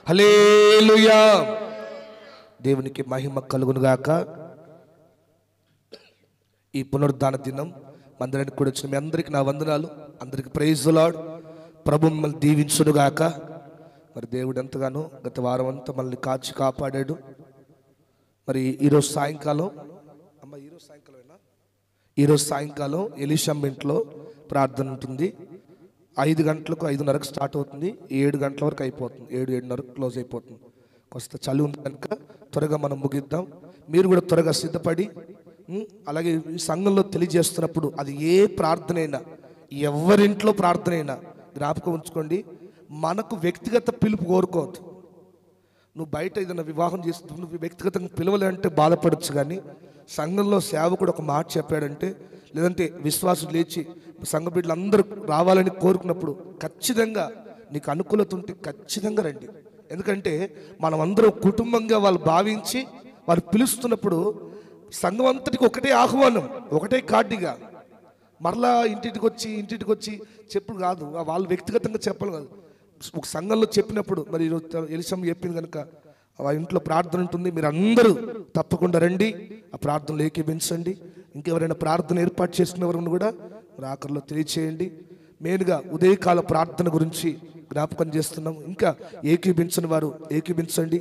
హల్లెలూయా. దేవునికి మహిమ కలుగునుగాక. ఈ పునరుద్ధాన దినం మందిరానికి కూడా వచ్చిన మీ అందరికీ నా వందనాలు. అందరికీ ప్రైజ్ ది లార్డ్. ప్రభు మిమ్మల్ని దీవించునుగాక. మరి దేవుడు ఎంతగానో గత వారం అంతా మనల్ని కాచి కాపాడాడు. మరి ఈరోజు సాయంకాలం ఈరోజు సాయంకాలం ఎలీషమ్మ ఇంట్లో ప్రార్థన ఉంటుంది. 5 గంటలకు 5:30కు స్టార్ట్ అవుతుంది. 7 గంటల వరకు అయిపోతుంది. 7:30కు క్లోజ్ అయిపోతుంది. కొంత చలి ఉంది కనుక త్వరగా మనం ముగిద్దాం. మీరు కూడా త్వరగా సిద్ధపడి అలాగే ఈ సంఘంలో తెలియజేస్తున్నప్పుడు అది ఏ ప్రార్థన అయినా, ఎవరింట్లో ప్రార్థన అయినా జ్ఞాపకం ఉంచుకోండి, మనకు వ్యక్తిగత పిలుపు కోరుకోవద్దు. నువ్వు బయట ఏదైనా వివాహం చేస్తూ నువ్వు వ్యక్తిగతంగా పిలవలేంటే బాధపడచ్చు, కానీ సంఘంలో సేవకుడు ఒక మాట చెప్పాడంటే, లేదంటే విశ్వాసులు లేచి సంఘ బిడ్డలు అందరూ రావాలని కోరుకున్నప్పుడు ఖచ్చితంగా నీకు అనుకూలత ఉంటే ఖచ్చితంగా రండి. ఎందుకంటే మనం అందరం కుటుంబంగా వాళ్ళు భావించి వాళ్ళు పిలుస్తున్నప్పుడు సంఘం అంతటికి ఒకటే ఆహ్వానం, ఒకటే కార్డుగా మరలా ఇంటికి వచ్చి చెప్పుడు కాదు, వాళ్ళు వ్యక్తిగతంగా చెప్పాలి కాదు. ఒక సంఘంలో చెప్పినప్పుడు మరి ఈరోజు ఎలీషమ్మ చెప్పింది కనుక ఆ ఇంట్లో ప్రార్థన ఉంటుంది. మీరు అందరూ తప్పకుండా రండి, ఆ ప్రార్థనలు ఏకీభించండి. ఇంకెవరైనా ప్రార్థన ఏర్పాటు చేసుకునే వారిని కూడా మరి ఆఖరిలో తెలియచేయండి. మెయిన్గా ఉదయకాల ప్రార్థన గురించి జ్ఞాపకం చేస్తున్నాం. ఇంకా ఏకీభించని వారు ఏకీభించండి,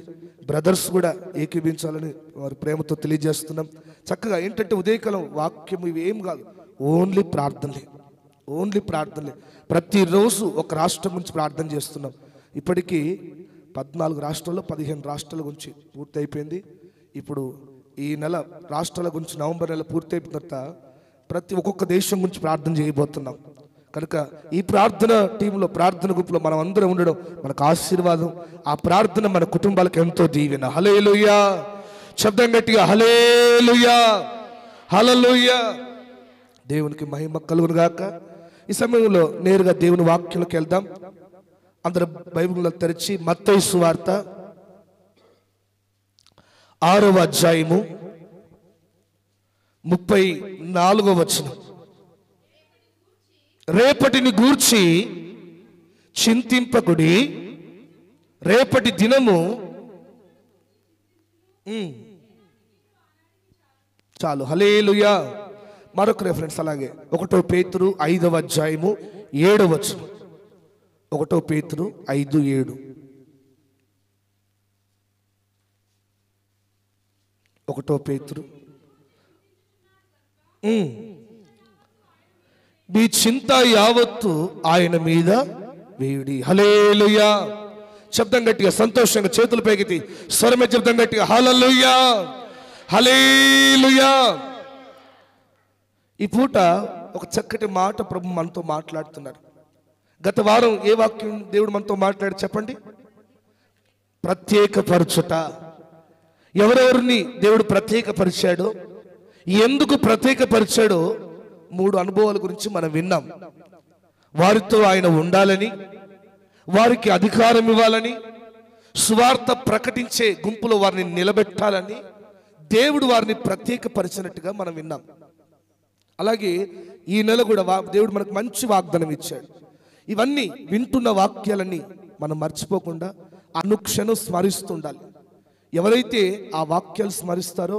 బ్రదర్స్ కూడా ఏకీభించాలని వారి ప్రేమతో తెలియజేస్తున్నాం. చక్కగా ఏంటంటే ఉదయకాలం వాక్యం ఇవి ఏం కాదు, ఓన్లీ ప్రార్థనలే. ప్రతిరోజు ఒక రాష్ట్రం గురించి ప్రార్థన చేస్తున్నాం. ఇప్పటికీ 14 రాష్ట్రాల్లో 15 రాష్ట్రాల గురించి పూర్తి అయిపోయింది. ఇప్పుడు ఈ నెల రాష్ట్రాల గురించి నవంబర్ నెల పూర్తి అయిపోయిన తర్వాత ఒక్కొక్క దేశం గురించి ప్రార్థన చేయబోతున్నాం. కనుక ఈ ప్రార్థన టీంలో, ప్రార్థన గ్రూప్లో మనం అందరం ఉండడం మనకు ఆశీర్వాదం. ఆ ప్రార్థన మన కుటుంబాలకు ఎంతో దీవెన. హల్లెలూయా. శబ్దం గట్టిగా హల్లెలూయా, హల్లెలూయా. దేవునికి మహిమ కలుగును గాక. ఈ సమయంలో నేరుగా దేవుని వాక్యంలోకి వెళ్దాం. అందరూ బైబిల్లో తెరిచి మత్తయి సువార్త 6వ అధ్యాయము 34వ వచనం. రేపటిని గూర్చి చింతింపకుడి, రేపటి దినము చాలు. హల్లెలూయా. మరొక రెఫరెన్స్ అలాగే 1 పేతురు 5వ అధ్యాయము 7వ వచనం. 1 పేతురు 5:7. 1 పేతురు. మీ చింత యావత్తు ఆయన మీద వేయుడి. హల్లెలూయా. శబ్దం గట్టిగా సంతోషంగా చేతులు పైకెత్తి స్వరమే శబ్దం గట్టిగా హల్లెలూయా, హల్లెలూయా. ఈ పూట ఒక చక్కటి మాట ప్రభు మనతో మాట్లాడుతున్నారు. గత వారం ఏ వాక్యం దేవుడు మనతో మాట్లాడి చెప్పండి? ప్రత్యేకపరచుట. ఎవరెవరిని దేవుడు ప్రత్యేకపరిచాడో, ఎందుకు ప్రత్యేకపరిచాడో 3 అనుభవాల గురించి మనం విన్నాం. వారితో ఆయన ఉండాలని, వారికి అధికారం ఇవ్వాలని, సువార్త ప్రకటించే గుంపులో వారిని నిలబెట్టాలని దేవుడు వారిని ప్రత్యేకపరిచినట్టుగా మనం విన్నాం. అలాగే ఈ నెల కూడా దేవుడు మనకు మంచి వాగ్దానం ఇచ్చాడు. ఇవన్నీ వింటున్న వాక్యాలన్నీ మనం మర్చిపోకుండా అనుక్షణం స్మరిస్తుండాలి. ఎవరైతే ఆ వాక్యాలు స్మరిస్తారో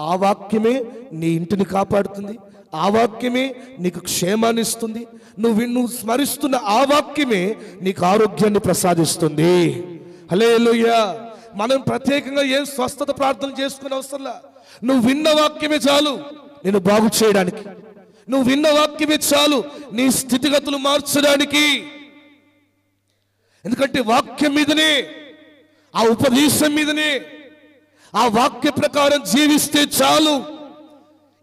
ఆ వాక్యమే నీ ఇంటిని కాపాడుతుంది, ఆ వాక్యమే నీకు క్షేమాన్ని ఇస్తుంది. నువ్వు స్మరిస్తున్న ఆ వాక్యమే నీకు ఆరోగ్యాన్ని ప్రసాదిస్తుంది. హల్లెలూయా. మనం ప్రత్యేకంగా ఏం స్వస్థత ప్రార్థన చేసుకునే అవసరంలా. నువ్వు విన్న వాక్యమే చాలు నేను బాగు చేయడానికి. నువ్వు విన్న వాక్యమే చాలు నీ స్థితిగతులు మార్చడానికి. ఎందుకంటే వాక్యం మీదనే, ఆ ఉపదేశం మీదనే, ఆ వాక్య ప్రకారం జీవిస్తే చాలు.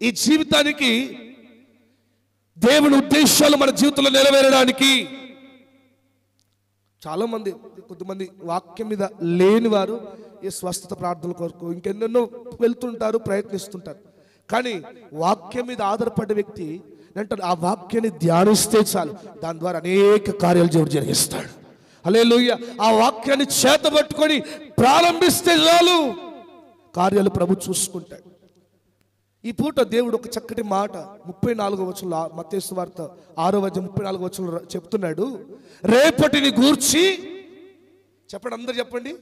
ఈ జీవితానికి దేవుని ఉద్దేశాలు మన జీవితంలో నెరవేరడానికి. చాలా మంది, కొంతమంది వాక్యం మీద లేని వారు ఈ స్వస్థత ప్రార్థనల కొరకు ఇంకెన్నెన్నో వెళ్తుంటారు, ప్రయత్నిస్తుంటారు. కానీ వాక్యం మీద ఆధారపడ్డ వ్యక్తి అంటే ఆ వాక్యాన్ని ధ్యానిస్తే చాలు, దాని ద్వారా అనేక కార్యాలు దేవుడు జరిగిస్తాడు. హల్లెలూయా. ఆ వాక్యాన్ని చేతబట్టుకొని ప్రారంభిస్తే చాలు కార్యాలు ప్రభు చూసుకుంటాడు. ఈ పూట దేవుడు ఒక చక్కటి మాట 34వ వచనంలో, మత్తయి సువార్త 6వ అధ్యాయం 34వ వచనంలో చెప్తున్నాడు. రేపటిని గూర్చి చెప్పండి, అందరు చెప్పండి.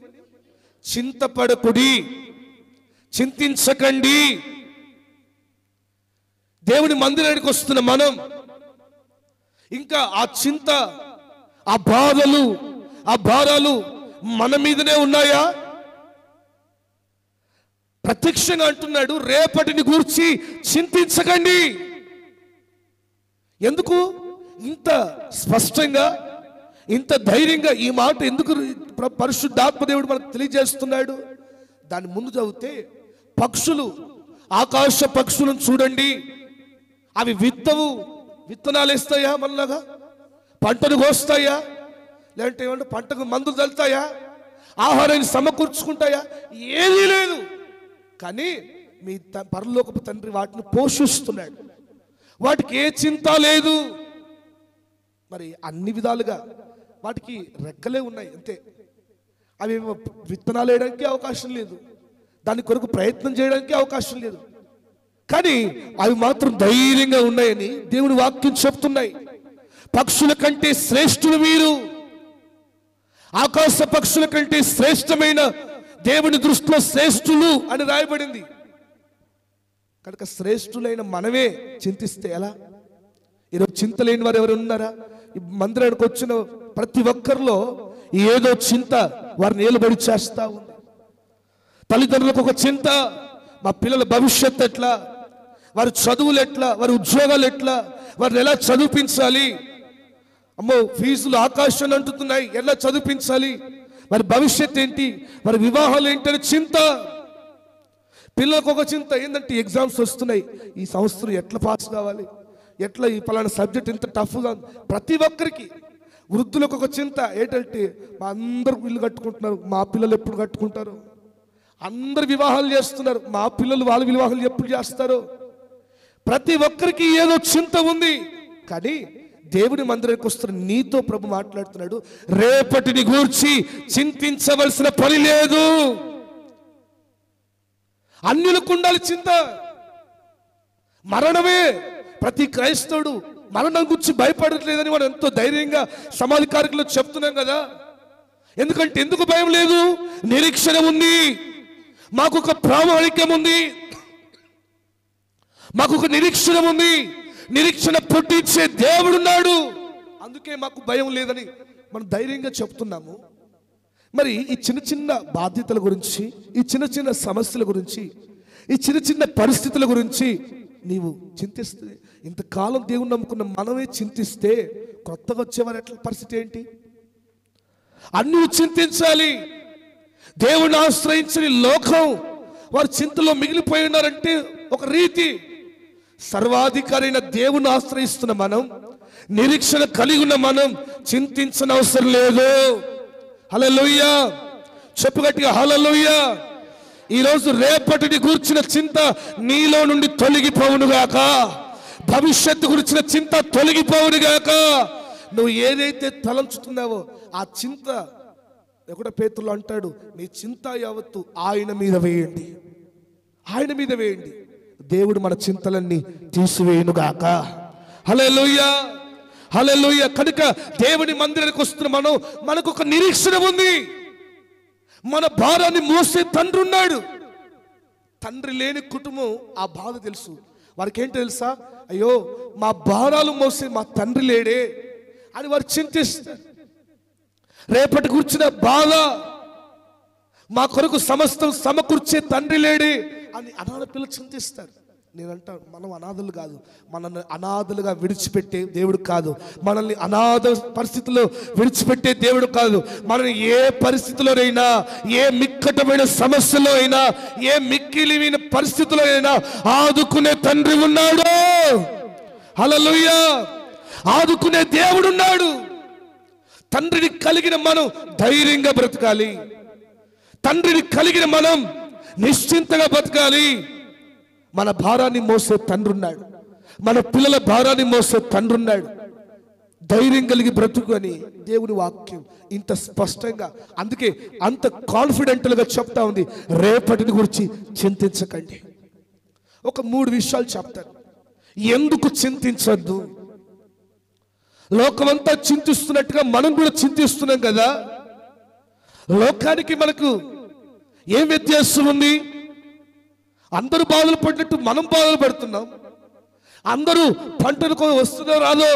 చింతపడకుడి, చింతించకండి. దేవుని మందిరానికి వస్తున్న మనం ఇంకా ఆ చింత, ఆ బాధలు, ఆ భారాలు మన మీదనే ఉన్నాయా? ప్రత్యక్షంగా అంటున్నాడు, రేపటిని గూర్చి చింతించకండి. ఎందుకు ఇంత స్పష్టంగా, ఇంత ధైర్యంగా ఈ మాట ఎందుకు పరిశుద్ధాత్మ దేవుడు మనకు తెలియజేస్తున్నాడు? దాని ముందు చదివితే, పక్షులు, ఆకాశ పక్షులను చూడండి, అవి విత్తవు, విత్తనాలు వేస్తాయా, మనలాగా పంటను కోస్తాయా, లేదంటే ఏమంటే పంటకు మందులు చల్లుతాయా, ఆహారాన్ని సమకూర్చుకుంటాయా? ఏదీ లేదు. కానీ మీ పరలోకపు తండ్రి వాటిని పోషిస్తున్నాడు. వాటికి ఏ చింత లేదు. మరి అన్ని విధాలుగా వాటికి రెక్కలే ఉన్నాయి, అంతే. అవి విత్తనాలు వేయడానికి అవకాశం లేదు, దాని కొరకు ప్రయత్నం చేయడానికి అవకాశం లేదు. కానీ అవి మాత్రం ధైర్యంగా ఉన్నాయని దేవుని వాక్యం చెప్తున్నాయి. పక్షుల కంటే శ్రేష్ఠులు మీరు, ఆకాశ పక్షుల కంటే శ్రేష్టమైన, దేవుని దృష్టిలో శ్రేష్ఠులు అని రాయబడింది. కనుక శ్రేష్ఠులైన మనమే చింతిస్తే ఎలా? ఈరోజు చింత లేని వారు ఎవరు ఉన్నారా? ఈ మందిరానికి వచ్చిన ప్రతి ఒక్కరిలో ఏదో చింత వారిని ఏలుబడి చేస్తా ఉంది. తల్లిదండ్రులకు ఒక చింత, మా పిల్లల భవిష్యత్తు ఎట్లా, వారి చదువులు ఎట్లా, వారి ఉద్యోగాలు ఎట్లా, వారిని ఎలా చదివించాలి, అమ్మో ఫీజులు ఆకాశాన్ని అంటుతున్నాయి, ఎలా చదివించాలి, వారి భవిష్యత్తు ఏంటి, వారి వివాహాలు ఏంటని చింత. పిల్లలకు ఒక చింత ఏంటంటే, ఎగ్జామ్స్ వస్తున్నాయి, ఈ సంవత్సరం ఎట్లా పాస్ కావాలి, ఎట్లా ఈ పలానా సబ్జెక్ట్ ఇంత టఫ్గా. ప్రతి ఒక్కరికి, వృద్ధులకు ఒక చింత ఏంటంటే, మా అందరు ఇల్లు కట్టుకుంటున్నారు, మా పిల్లలు ఎప్పుడు కట్టుకుంటారు, అందరు వివాహాలు చేస్తున్నారు, మా పిల్లలు వాళ్ళ వివాహాలు ఎప్పుడు చేస్తారు. ప్రతి ఒక్కరికి ఏదో చింత ఉంది. కానీ దేవుని మందిరానికి వస్తున్న నీతో ప్రభు మాట్లాడుతున్నాడు, రేపటిని గూర్చి చింతించవలసిన పని లేదు. అన్యులకు ఉండాలి చింత. మరణమే, ప్రతి క్రైస్తవుడు మరణం గురించి భయపడట్లేదని మనం ఎంతో ధైర్యంగా సమాధి కార్యక్రమంలో చెప్తున్నాం కదా. ఎందుకంటే ఎందుకు భయం లేదు? నిరీక్షణ ఉంది, మాకు ఒక ప్రామాణిక్యం ఉంది, మాకు ఒక నిరీక్షణ ఉంది, నిరీక్షణ పుట్టించే దేవుడున్నాడు, అందుకే మాకు భయం లేదని మనం ధైర్యంగా చెప్తున్నాము. మరి ఈ చిన్న చిన్న బాధ్యతల గురించి, ఈ చిన్న చిన్న సమస్యల గురించి, ఈ చిన్న చిన్న పరిస్థితుల గురించి నీవు చింతిస్తే, ఇంతకాలం దేవుని నమ్ముకున్న మనమే చింతిస్తే కొత్తగా వచ్చేవారు ఎట్లా పరిస్థితి ఏంటి? అన్నీ చింతించాలి. దేవుని ఆశ్రయించని లోకం వారు చింతలో మిగిలిపోయి ఉన్నారంటే ఒక రీతి. సర్వాధికారైన దేవుని ఆశ్రయిస్తున్న మనం, నిరీక్షణ కలిగి ఉన్న మనం చింతించని అవసరం లేదు. హల్లెలూయా, చెప్పు గట్టిగా హల్లెలూయా. ఈరోజు రేపటిని గురించిన చింత నీలో నుండి తొలగిపోవునుగాక, భవిష్యత్తు గురించిన చింత తొలగిపోవునుగాక. నువ్వు ఏదైతే తలంచుతున్నావో ఆ చింత, ఎక్కడ పేతురు అంటాడు, నీ చింత యావత్తు ఆయన మీద వేయండి, ఆయన మీద వేయండి, దేవుడు మన చింతలన్నీ తీసివేయునుగాక. హల్లెలూయా, హల్లెలూయా. కనుక దేవుని మందిరానికి వస్తున్న మనం, మనకు ఒక నిరీక్షణ ఉంది. మన భారాన్ని మోసే తండ్రి ఉన్నాడు. తండ్రి లేని కుటుంబం ఆ బాధ తెలుసు. వారికి ఏంటి తెలుసా? అయ్యో మా భారాలు మోసే మా తండ్రి లేడే అని వారు చింతిస్తారు. రేపటి కూర్చున్న బాధ, మా కొరకు సమస్తం సమకూర్చే తండ్రి లేడే అని అనాథ పిల్లలు చింతిస్తారు. నేనంటాను, మనం అనాథలు కాదు, మనల్ని అనాథలుగా విడిచిపెట్టే దేవుడు కాదు, మనల్ని అనాథ పరిస్థితుల్లో విడిచిపెట్టే దేవుడు కాదు. మనల్ని ఏ పరిస్థితిలోనైనా, ఏ మిక్కటమైన సమస్యలో అయినా, ఏ మిక్కిలిమైన పరిస్థితిలో అయినా ఆదుకునే తండ్రి ఉన్నాడు. హల్లెలూయా, ఆదుకునే దేవుడు ఉన్నాడు. తండ్రిని కలిగిన మనం ధైర్యంగా బ్రతకాలి. తండ్రిని కలిగిన మనం నిశ్చింతగా బ్రతకాలి. మన భారాన్ని మోసే తండ్రి ఉన్నాడు, మన పిల్లల భారాన్ని మోసే తండ్రి ఉన్నాడు. ధైర్యం కలిగి బ్రతుకు అని దేవుని వాక్యం ఇంత స్పష్టంగా, అందుకే అంత కాన్ఫిడెంట్గా చెప్తా ఉంది, రేపటిని గురించి చింతించకండి. ఒక 3 విషయాలు చెప్తాను, ఎందుకు చింతించొద్దు. లోకమంతా చింతిస్తున్నట్టుగా మనం కూడా చింతిస్తున్నాం కదా. లోకానికి మనకు ఏం వ్యత్యాసం ఉంది? అందరూ బాధలు పడినట్టు మనం బాధలు పడుతున్నాం. అందరూ పంటలకు వస్తుందో రాదో,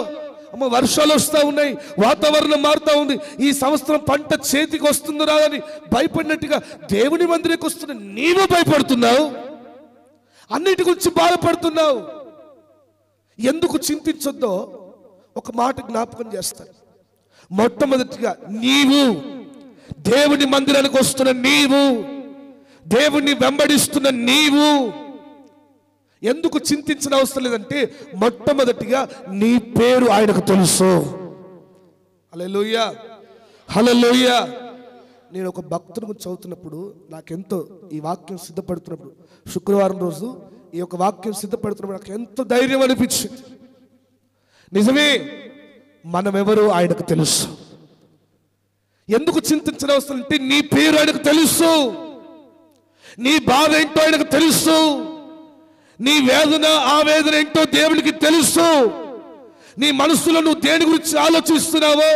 అమ్మ వర్షాలు వస్తూ ఉన్నాయి, వాతావరణం మారుతూ ఉంది, ఈ సంవత్సరం పంట చేతికి వస్తుందో రాదని భయపడినట్టుగా దేవుని మందిరానికి వస్తున్న నీవు భయపడుతున్నావు, అన్నిటి గురించి బాధపడుతున్నావు. ఎందుకు చింతించొద్దో ఒక మాట జ్ఞాపకం చేస్తాను. మొట్టమొదటిగా నీవు దేవుని మందిరానికి వస్తున్న నీవు, దేవుణ్ణి వెంబడిస్తున్న నీవు ఎందుకు చింతించిన అవసరం లేదంటే, మొట్టమొదటిగా నీ పేరు ఆయనకు తెలుసు. హల్లెలూయా, హల్లెలూయా. నేను ఒక భక్తుని గురించి చదువుతున్నప్పుడు నాకెంతో, ఈ వాక్యం సిద్ధపడుతున్నప్పుడు, శుక్రవారం రోజు ఈ యొక్క వాక్యం సిద్ధపడుతున్నప్పుడు నాకు ఎంతో ధైర్యం అనిపించింది. నిజమే, మనమెవరో ఆయనకు తెలుసు. ఎందుకు చింతించిన అవసరం అంటే, నీ పేరు ఆయనకు తెలుసు, నీ బాధ ఏంటో ఆయనకు తెలుసు, నీ వేదన ఆవేదన ఏంటో దేవునికి తెలుసు. నీ మనసులో నువ్వు దేని గురించి ఆలోచిస్తున్నావో,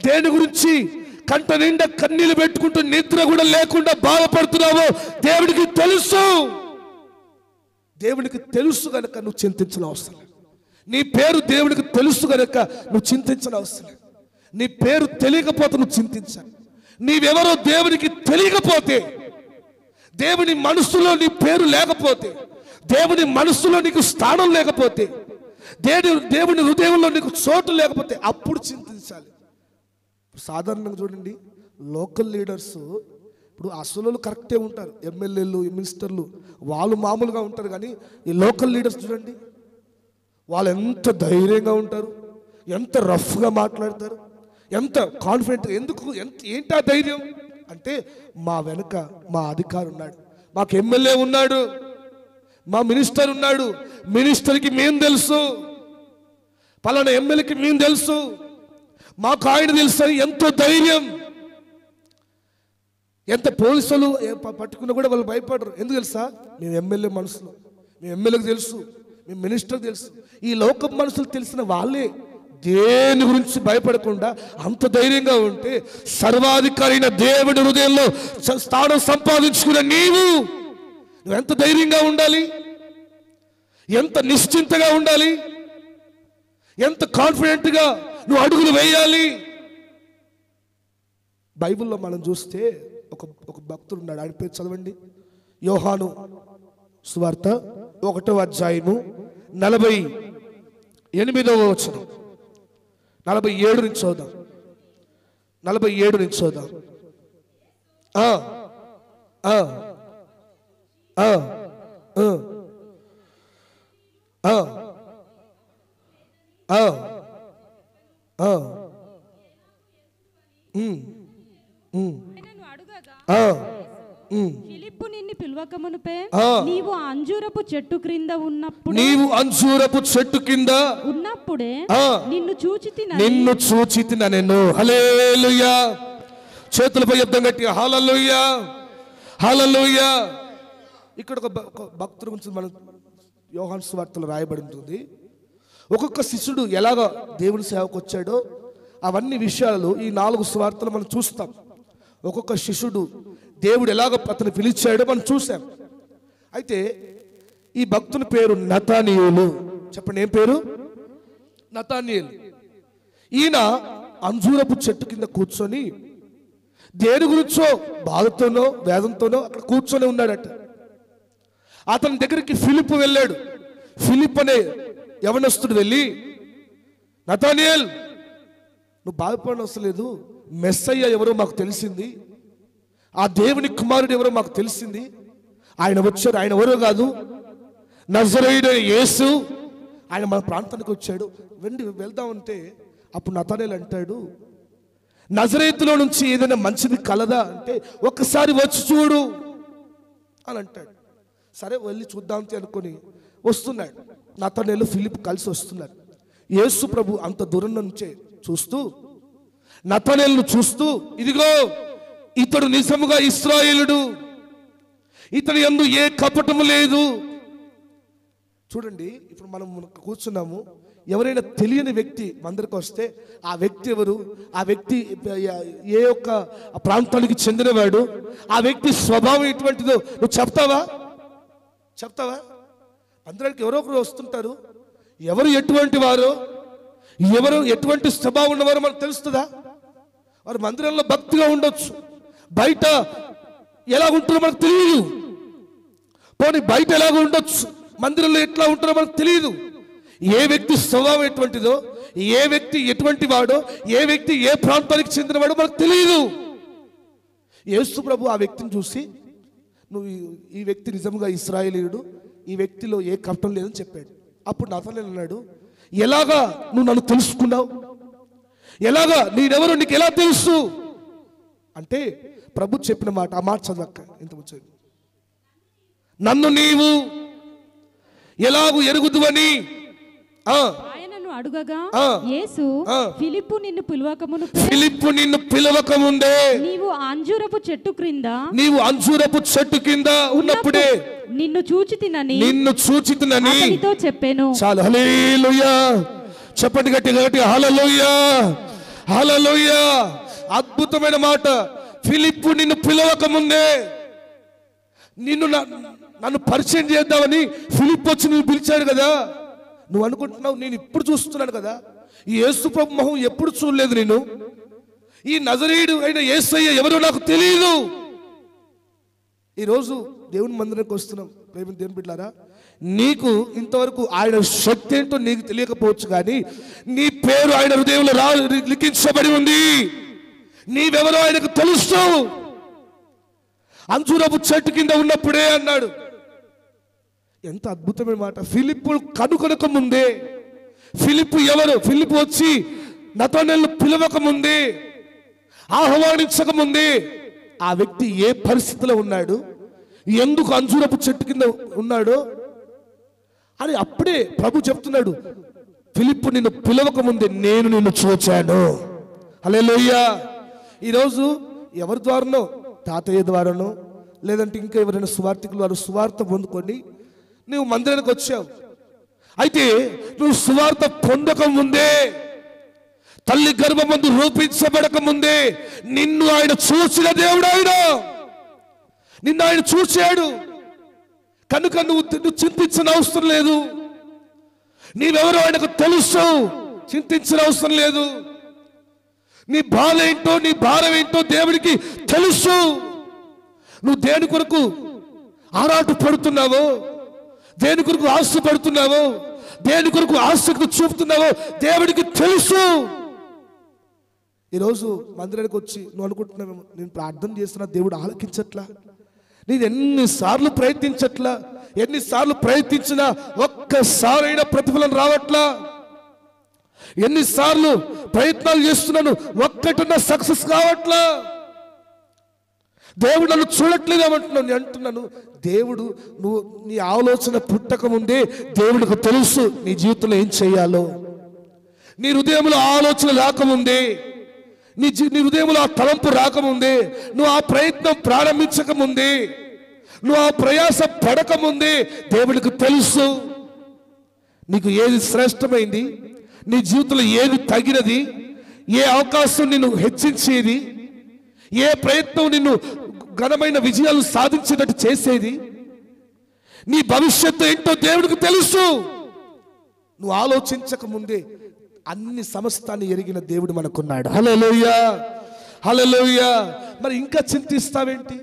దేని గురించి కంట నిండా కన్నీళ్లు పెట్టుకుంటూ నిద్ర కూడా లేకుండా బాధపడుతున్నావో దేవునికి తెలుసు. దేవునికి తెలుసు కనుక నువ్వు చింతించిన అవసరం లేదు. నీ పేరు దేవునికి తెలుసు కనుక నువ్వు చింతించిన అవసరం లేదు. నీ పేరు తెలియకపోతే నువ్వు చింతించాలి. నీవెవరో దేవునికి తెలియకపోతే, దేవుని మనసులో నీ పేరు లేకపోతే, దేవుని మనసులో నీకు స్థానం లేకపోతే, దేవుని హృదయంలో నీకు చోటు లేకపోతే అప్పుడు చింతించాలి. సాధారణంగా చూడండి, లోకల్ లీడర్స్ ఇప్పుడు అసలు కరెక్టే ఉంటారు, ఎమ్మెల్యేలు మినిస్టర్లు వాళ్ళు మామూలుగా ఉంటారు. కానీ ఈ లోకల్ లీడర్స్ చూడండి, వాళ్ళు ఎంత ధైర్యంగా ఉంటారు, ఎంత రఫ్గా మాట్లాడతారు, ఎంత కాన్ఫిడెంట్. ఏంటి ఆ ధైర్యం అంటే, మా వెనుక మా అధికారి ఉన్నాడు, మాకు ఎమ్మెల్యే ఉన్నాడు, మా మినిస్టర్ ఉన్నాడు, మినిస్టర్కి మేము తెలుసు, పలానా ఎమ్మెల్యేకి మేము తెలుసు, మాకు ఆయన తెలుసు అని ఎంతో ధైర్యం. ఎంత పోలీసులు పట్టుకున్నా కూడా వాళ్ళు భయపడరు. ఎందుకు తెలుసా? మేము ఎమ్మెల్యే మనసులో, మేము ఎమ్మెల్యేకి తెలుసు, మేము మినిస్టర్ తెలుసు. ఈ లోక మనుషులు తెలిసిన వాళ్ళే దేని గురించి భయపడకుండా అంత ధైర్యంగా ఉంటే, సర్వాధికారి అయిన దేవుడి హృదయంలో స్థానం సంపాదించుకున్న నువ్వెంత ధైర్యంగా ఉండాలి, ఎంత నిశ్చింతగా ఉండాలి, ఎంత కాన్ఫిడెంట్గా నువ్వు అడుగులు వేయాలి. బైబిల్లో మనం చూస్తే ఒక భక్తుడు ఉన్నాడు, ఆయన పేరు చదవండి. యోహాను సువార్త 1వ అధ్యాయము 48వ వచనం, 47 నుంచి చూద్దాం. 47 నుంచి చూద్దాం. ఫిలిప్పు నిన్ను పిలువకమునుపే నీవు అంజూరపు చెట్టు క్రింద ఉన్నప్పుడే నిన్ను చూచితిన నేను. హల్లెలూయా. చేతులపై యుద్ధం గట్టి హల్లెలూయా, హల్లెలూయా. ఇక్కడ ఒక భక్తుడి గురించి మనం యోహాను సువార్తలో రాయబడి ఉంటుంది. ఒక్కొక్క శిష్యుడు ఎలాగ దేవుని సేవకు వచ్చాడో అవన్నీ విషయాలు ఈ 4 సువార్తలు మనం చూస్తాం. ఒక్కొక్క శిష్యుడు దేవుడు ఎలాగ అతను పిలిచాడో మనం చూసాం. అయితే ఈ భక్తుని పేరు నతానీయేలు. చెప్పండి, ఏం పేరు? నతానీయేలు. ఈయన అంజూరపు చెట్టు కింద కూర్చొని దేని గురించో బాధతోనో వేదంతోనో అక్కడ కూర్చొని ఉన్నాడట. అతని దగ్గరికి ఫిలిప్పు వెళ్ళాడు. ఫిలిప్ అనే యవనస్తుడు వెళ్ళి, నతానీయేల్, నువ్వు బాధపడడం అవసరం లేదు, మెస్సయ్య ఎవరో మాకు తెలిసింది, ఆ దేవుని కుమారుడు ఎవరో మాకు తెలిసింది, ఆయన వచ్చాడు, ఆయన ఎవరో కాదు, నజరేయుడైన యేసు, ఆయన మన ప్రాంతానికి వచ్చాడు, వెళ్దామంటే అప్పుడు నతానీయేలు అంటాడు, నజరేతులో నుంచి ఏదైనా మంచిది కలదా అంటే ఒక్కసారి వచ్చి చూడు అని అంటాడు. సరే వెళ్ళి చూద్దాం అనుకొని వస్తున్నాడు. నతానీయేలు ఫిలిప్ కలిసి వస్తున్నారు. యేసు ప్రభు అంత దూరం నుంచే చూస్తూ నతానీయేలును చూస్తూ, ఇదిగో ఇతడు నిజముగా ఇశ్రాయేలుడు, ఇతని యందు ఏ కపటము లేదు. చూడండి, ఇప్పుడు మనం కూర్చున్నాము, ఎవరైనా తెలియని వ్యక్తి మందిరికి వస్తే ఆ వ్యక్తి ఎవరు, ఆ వ్యక్తి ఏ ఒక్క ప్రాంతానికి చెందినవాడు, ఆ వ్యక్తి స్వభావం ఎటువంటిదో నువ్వు చెప్తావా? మందిరానికి ఎవరో ఒకరు వస్తుంటారు, ఎవరు ఎటువంటి వారో, ఎవరు ఎటువంటి స్వభావం ఉన్నవారో మనకు తెలుస్తుందా? వారు మందిరంలో భక్తిగా ఉండొచ్చు, బయట ఎలా ఉంటుందో మనకు తెలియదు. పోనీ బయట ఎలాగ ఉండొచ్చు, మందిరంలో ఎట్లా ఉంటారో మనకు తెలియదు. ఏ వ్యక్తి స్వభావం ఎటువంటిదో, ఏ వ్యక్తి ఎటువంటి వాడో, ఏ వ్యక్తి ఏ ప్రాంతానికి చెందినవాడో మనకు తెలియదు. యేసు ప్రభు ఆ వ్యక్తిని చూసి, నువ్వు ఈ వ్యక్తి నిజంగా ఇశ్రాయేలీయుడు, ఈ వ్యక్తిలో ఏ కపటం లేదని చెప్పాడు. అప్పుడు నతనేలు అన్నాడు, ఎలాగా నువ్వు నన్ను తెలుసుకున్నావు? ఎలాగా నేనెవరో నీకు ఎలా తెలుసు అంటే ప్రభు చెప్పిన మాట, ఆ మాట చదవక్క ఇంత వచ్చేది. నన్ను నీవు ఎలాగూ ఎరుగుదువని ఆయనను అడుగగా యేసు ఫిలిప్పు నిన్ను పిలవక ముందే నీవు అంజూరపు చెట్టు క్రింద ఉన్నప్పుడే నిన్ను చూచితినని అతనితో చెప్పాను. చాలు, హల్లెలూయా చెప్పండి గట్టిగా, హల్లెలూయా హల్లెలూయా. అద్భుతమైన మాట. ఫిలిప్పు నిన్ను పిలవక ముందే నన్ను పరిచయం చేద్దామని ఫిలిప్ వచ్చి నిన్ను పిలిచాడు కదా. నువ్వు అనుకుంటున్నావు నేను ఇప్పుడు చూస్తున్నాను కదా, ఈ యేసు ప్రభు మొహం ఎప్పుడు చూడలేదు నేను, ఈ నజరేయుడు అయిన యేసయ్య ఎవరో నాకు తెలియదు. ఈరోజు దేవుని మందిరానికి వస్తున్నాం ప్రేమ దేవుని బిడ్డలారా, నీకు ఇంతవరకు ఆయన శక్తి ఏంటో నీకు తెలియకపోవచ్చు, కానీ నీ పేరు ఆయన హృదయంలో లిఖించబడి ఉంది. నీవెవరో ఆయనకు తెలుసు. అంజూరపు చెట్టు కింద ఉన్నప్పుడే అన్నాడు. ఎంత అద్భుతమైన మాట. ఫిలిప్పు కనుకొనక ముందే, ఫిలిప్పు ఎవరు, ఫిలిప్పు వచ్చి నతనేలును పిలవక ముందే, ఆహ్వానించక ముందే ఆ వ్యక్తి ఏ పరిస్థితిలో ఉన్నాడు, ఎందుకు అంజూరపు చెట్టు కింద ఉన్నాడు అని అప్పుడే ప్రభు చెప్తున్నాడు. ఫిలిప్పు నిన్ను పిలవక ముందే నేను నిన్ను చూచాను. హల్లెలూయా. ఈరోజు ఎవరి ద్వారానో, తాతయ్య ద్వారానో, లేదంటే ఇంకా ఎవరైనా సువార్థికులు వారు సువార్త పొందుకొని నువ్వు మందిరానికి వచ్చావు. అయితే నువ్వు సువార్త పొందక ముందే, తల్లి గర్భమందు రూపించబడక ముందే నిన్ను ఆయన చూసిన దేవుడు. నిన్ను ఆయన చూశాడు కనుక నువ్వు చింతించిన అవసరం లేదు. నీవెవరో ఆయనకు తెలుసు, చింతించిన అవసరం లేదు. నీ బాధ ఏంటో, నీ భారం ఏంటో దేవుడికి తెలుసు. నువ్వు దేని కొరకు ఆరాట పడుతున్నావో, దేని కొరకు ఆశ పడుతున్నావో, దేని కొరకు ఆసక్తి చూపుతున్నావో దేవుడికి తెలుసు. ఈరోజు మందిరానికి వచ్చి నువ్వు అనుకుంటున్నావు, నేను ప్రార్థన చేస్తున్నా దేవుడు ఆలకించట్లా, నేను ఎన్నిసార్లు ప్రయత్నించట్లా, ఎన్నిసార్లు ప్రయత్నించినా ఒక్కసారైనా ప్రతిఫలం రావట్లా, ఎన్నిసార్లు ప్రయత్నాలు చేస్తున్నాను ఒక్కటన్నా సక్సెస్ కావట్లా, దేవుడు నన్ను చూడట్లేదు ఏమంటున్నాను. నేను అంటున్నాను, దేవుడు నువ్వు నీ ఆలోచన పుట్టక ముందే దేవుడికి తెలుసు నీ జీవితంలో ఏం చేయాలో. నీ హృదయంలో ఆలోచన రాకముందే, నీ హృదయంలో ఆ తలంపు రాకముందే, నువ్వు ఆ ప్రయత్నం ప్రారంభించక ముందే, నువ్వు ఆ ప్రయాస పడకముందే దేవుడికి తెలుసు నీకు ఏది శ్రేష్టమైంది, నీ జీవితంలో ఏది తగినది, ఏ అవకాశం నిన్ను హెచ్చించేది, ఏ ప్రయత్నం నిన్ను ఘనమైన విజయాలు సాధించేటట్టు చేసేది, నీ భవిష్యత్తు ఏంటో దేవుడికి తెలుసు. నువ్వు ఆలోచించక ముందే అన్ని సమస్తాన్ని ఎరిగిన దేవుడు మనకున్నాడు. హల్లెలూయా హల్లెలూయా. మరి ఇంకా చింతిస్తావేంటి?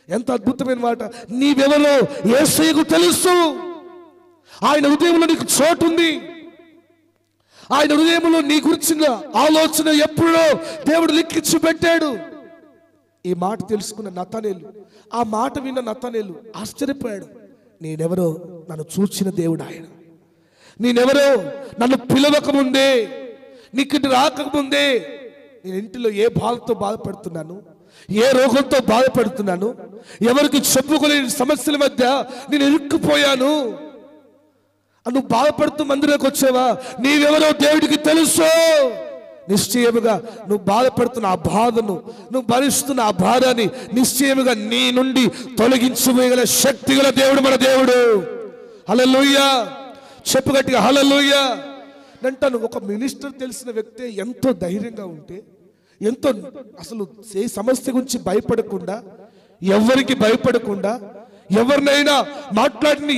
ఎంత అద్భుతమైన మాట. నీవెవరో యేసయ్యకు తెలుసు. ఆయన హృదయంలో నీకు చోటు ఉంది. ఆయన హృదయంలో నీ గురించిన ఆలోచన ఎప్పుడో దేవుడు లిఖించి పెట్టాడు. ఈ మాట తెలుసుకున్న నతనేలు, ఆ మాట విన్న నతనేలు ఆశ్చర్యపోయాడు. నేనెవరో నన్ను చూచిన దేవుడు ఆయన, నేనెవరో నన్ను పిలవక ముందే, నీకు రాకముందే నేను ఇంటిలో ఏ బాధతో బాధపడుతున్నాను, ఏ రోగంతో బాధపడుతున్నాను, ఎవరికి చెప్పుకోలేని సమస్యల మధ్య నేను ఇరుక్కుపోయాను, నువ్వు బాధపడుతూ మందిరానికి వచ్చావా? నీవెవరో దేవుడికి తెలుసు. నిశ్చయముగా నువ్వు బాధపడుతున్న ఆ బాధను, నువ్వు భరిస్తున్న ఆ భారాన్ని నిశ్చయముగా నీ నుండి తొలగించగల శక్తి గల దేవుడు మన దేవుడు. హల్లెలూయా. చెప్పు గట్టిగా హల్లెలూయా. అంటాను, ఒక మినిస్టర్ తెలిసిన వ్యక్తి ఎంతో ధైర్యంగా ఉంటే, ఎంతో అసలు ఏ సమస్య గురించి భయపడకుండా, ఎవరికి భయపడకుండా, ఎవరినైనా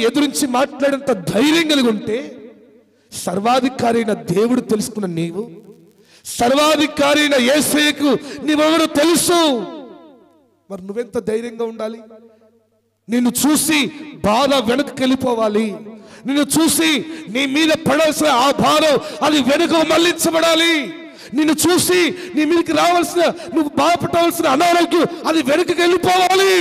ఎదురించి మాట్లాడేంత ధైర్యం కలిగి ఉంటే, సర్వాధికారి అయిన దేవుడు తెలుసుకున్న నీవు, సర్వాధికారి అయిన యేసయ్యకు నీవెవరో తెలుసు. మరి నువ్వెంత ధైర్యంగా ఉండాలి? నిన్ను చూసి బాధ వెనక్కి వెళ్ళిపోవాలి. నిన్ను చూసి నీ మీద పడాల్సిన ఆ భారం అది వెనుకకు మళ్లించబడాలి. నిన్ను చూసి నీ మీదకి రావాల్సిన, నువ్వు బాధపడవలసిన అనారోగ్యం అది వెనుకకి వెళ్ళిపోవాలి.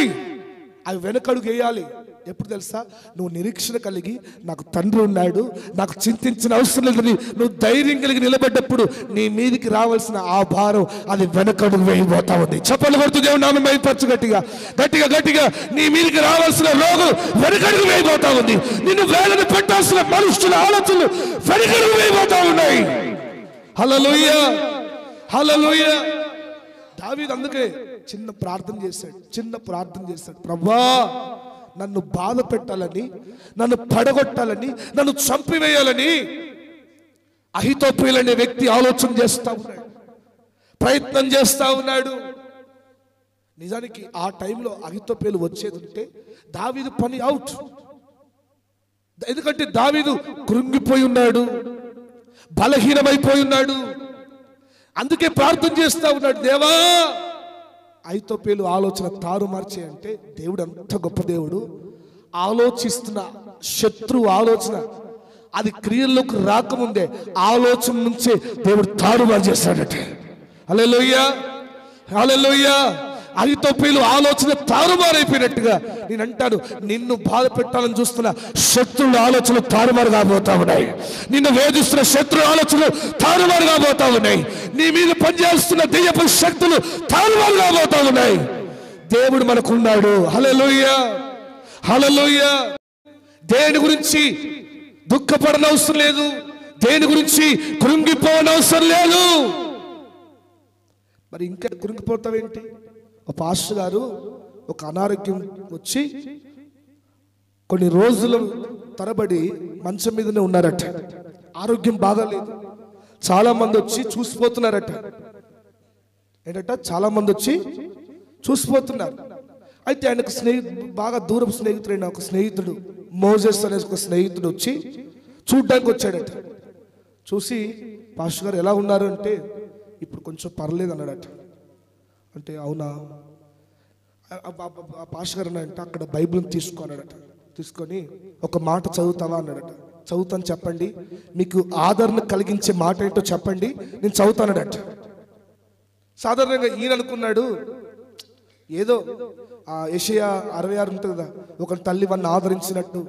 అవి వెనకడుగు వేయాలి. ఎప్పుడు తెలుసా? నువ్వు నిరీక్షణ కలిగి నాకు తండ్రి ఉన్నాడు, నాకు చింతించిన అవసరం లేదని నువ్వు ధైర్యం కలిగి నిలబడ్డప్పుడు నీ మీదికి రావాల్సిన ఆ భారం అది వెనకడుగు వేయబోతా ఉంది. చప్పట్లు కొడుతూ దేవుని నామం మహిమపరచు. గట్టిగా గట్టిగా గట్టిగా నీ మీదికి రావాల్సిన రోగం వెనకడుగు వేయబోతా ఉంది. నిన్ను వేదన పెట్టాల్సిన మనుషుల ఆలోచనలు వెనకడుగు వేయబోతా ఉన్నాయి. హల్లెలూయా, హల్లెలూయా. దావీదు అందుకే చిన్న ప్రార్థన చేశాడు. ప్రభువా, నన్ను బాధ పెట్టాలని, నన్ను పడగొట్టాలని, నన్ను చంపివేయాలని అహీతోపెలు అనే వ్యక్తి ఆలోచన చేస్తా ఉన్నాడు, ప్రయత్నం చేస్తా ఉన్నాడు. నిజానికి ఆ టైంలో అహీతోపెలు వచ్చేది ఉంటే దావీదు పని అవుట్. ఎందుకంటే దావీదు కృంగిపోయి ఉన్నాడు, బలహీనమైపోయి ఉన్నాడు. అందుకే ప్రార్థన చేస్తా ఉన్నాడు, దేవా అహీతోపెలు ఆలోచన తారుమార్చే. అంటే దేవుడు అంత గొప్ప దేవుడు. ఆలోచిస్తున్న శత్రువు ఆలోచన అది క్రియల్లోకి రాకముందే ఆలోచన నుంచే దేవుడు తారుమారు చేస్తాడట. హల్లెలూయా, హల్లెలూయా. అహీతోపెలు ఆలోచన తారుమారైపోయినట్టుగా నేను అంటాను, నిన్ను బాధ పెట్టాలని చూస్తున్న శత్రువుల ఆలోచనలు తారుమారు కాబోతా ఉన్నాయి. నిన్ను వేధిస్తున్న శత్రువుల ఆలోచనలు తారుమారు కాబోతా ఉన్నాయి. నీ మీద పనిచేస్తున్న దెయ్యపు శక్తులు తారుమారు కాబోతా ఉన్నాయి. దేవుడు మనకున్నాడు. హల్లెలూయా, హల్లెలూయా. దేని గురించి దుఃఖపడనవసరం లేదు, దేని గురించి కృంగిపోనవసరం లేదు. మరి ఇంకా కృంగిపోతావేంటి? ఒక పాస్టర్ గారు ఒక అనారోగ్యం వచ్చి కొన్ని రోజుల తరబడి మంచం మీదనే ఉన్నారట. ఆరోగ్యం బాగాలేదు. చాలా మంది వచ్చి చూసిపోతున్నారట. ఏంటట? చాలా మంది వచ్చి చూసిపోతున్నారు. అయితే ఆయనకు బాగా దూరపు స్నేహితుడైన ఒక స్నేహితుడు, మోజెస్ అనే ఒక స్నేహితుడు వచ్చి చూడ్డానికి వచ్చాడట. చూసి పాస్టర్ గారు ఎలా ఉన్నారు అంటే, ఇప్పుడు కొంచెం పర్లేదు అన్నాడట. అంటే అవునా? పాస్టర్ గారు అంటే అక్కడ బైబిల్ని తీసుకున్నాడట. తీసుకొని ఒక మాట చదువుతావా అన్నాడట. చదువుతాను చెప్పండి, మీకు ఆదరణ కలిగించే మాట ఏంటో చెప్పండి, నేను చదువుతానడట. సాధారణంగా ఈయన అనుకున్నాడు, ఏదో యెషయా 66 ఉంటుంది కదా, ఒక తల్లి వాడిని ఆదరించినట్టు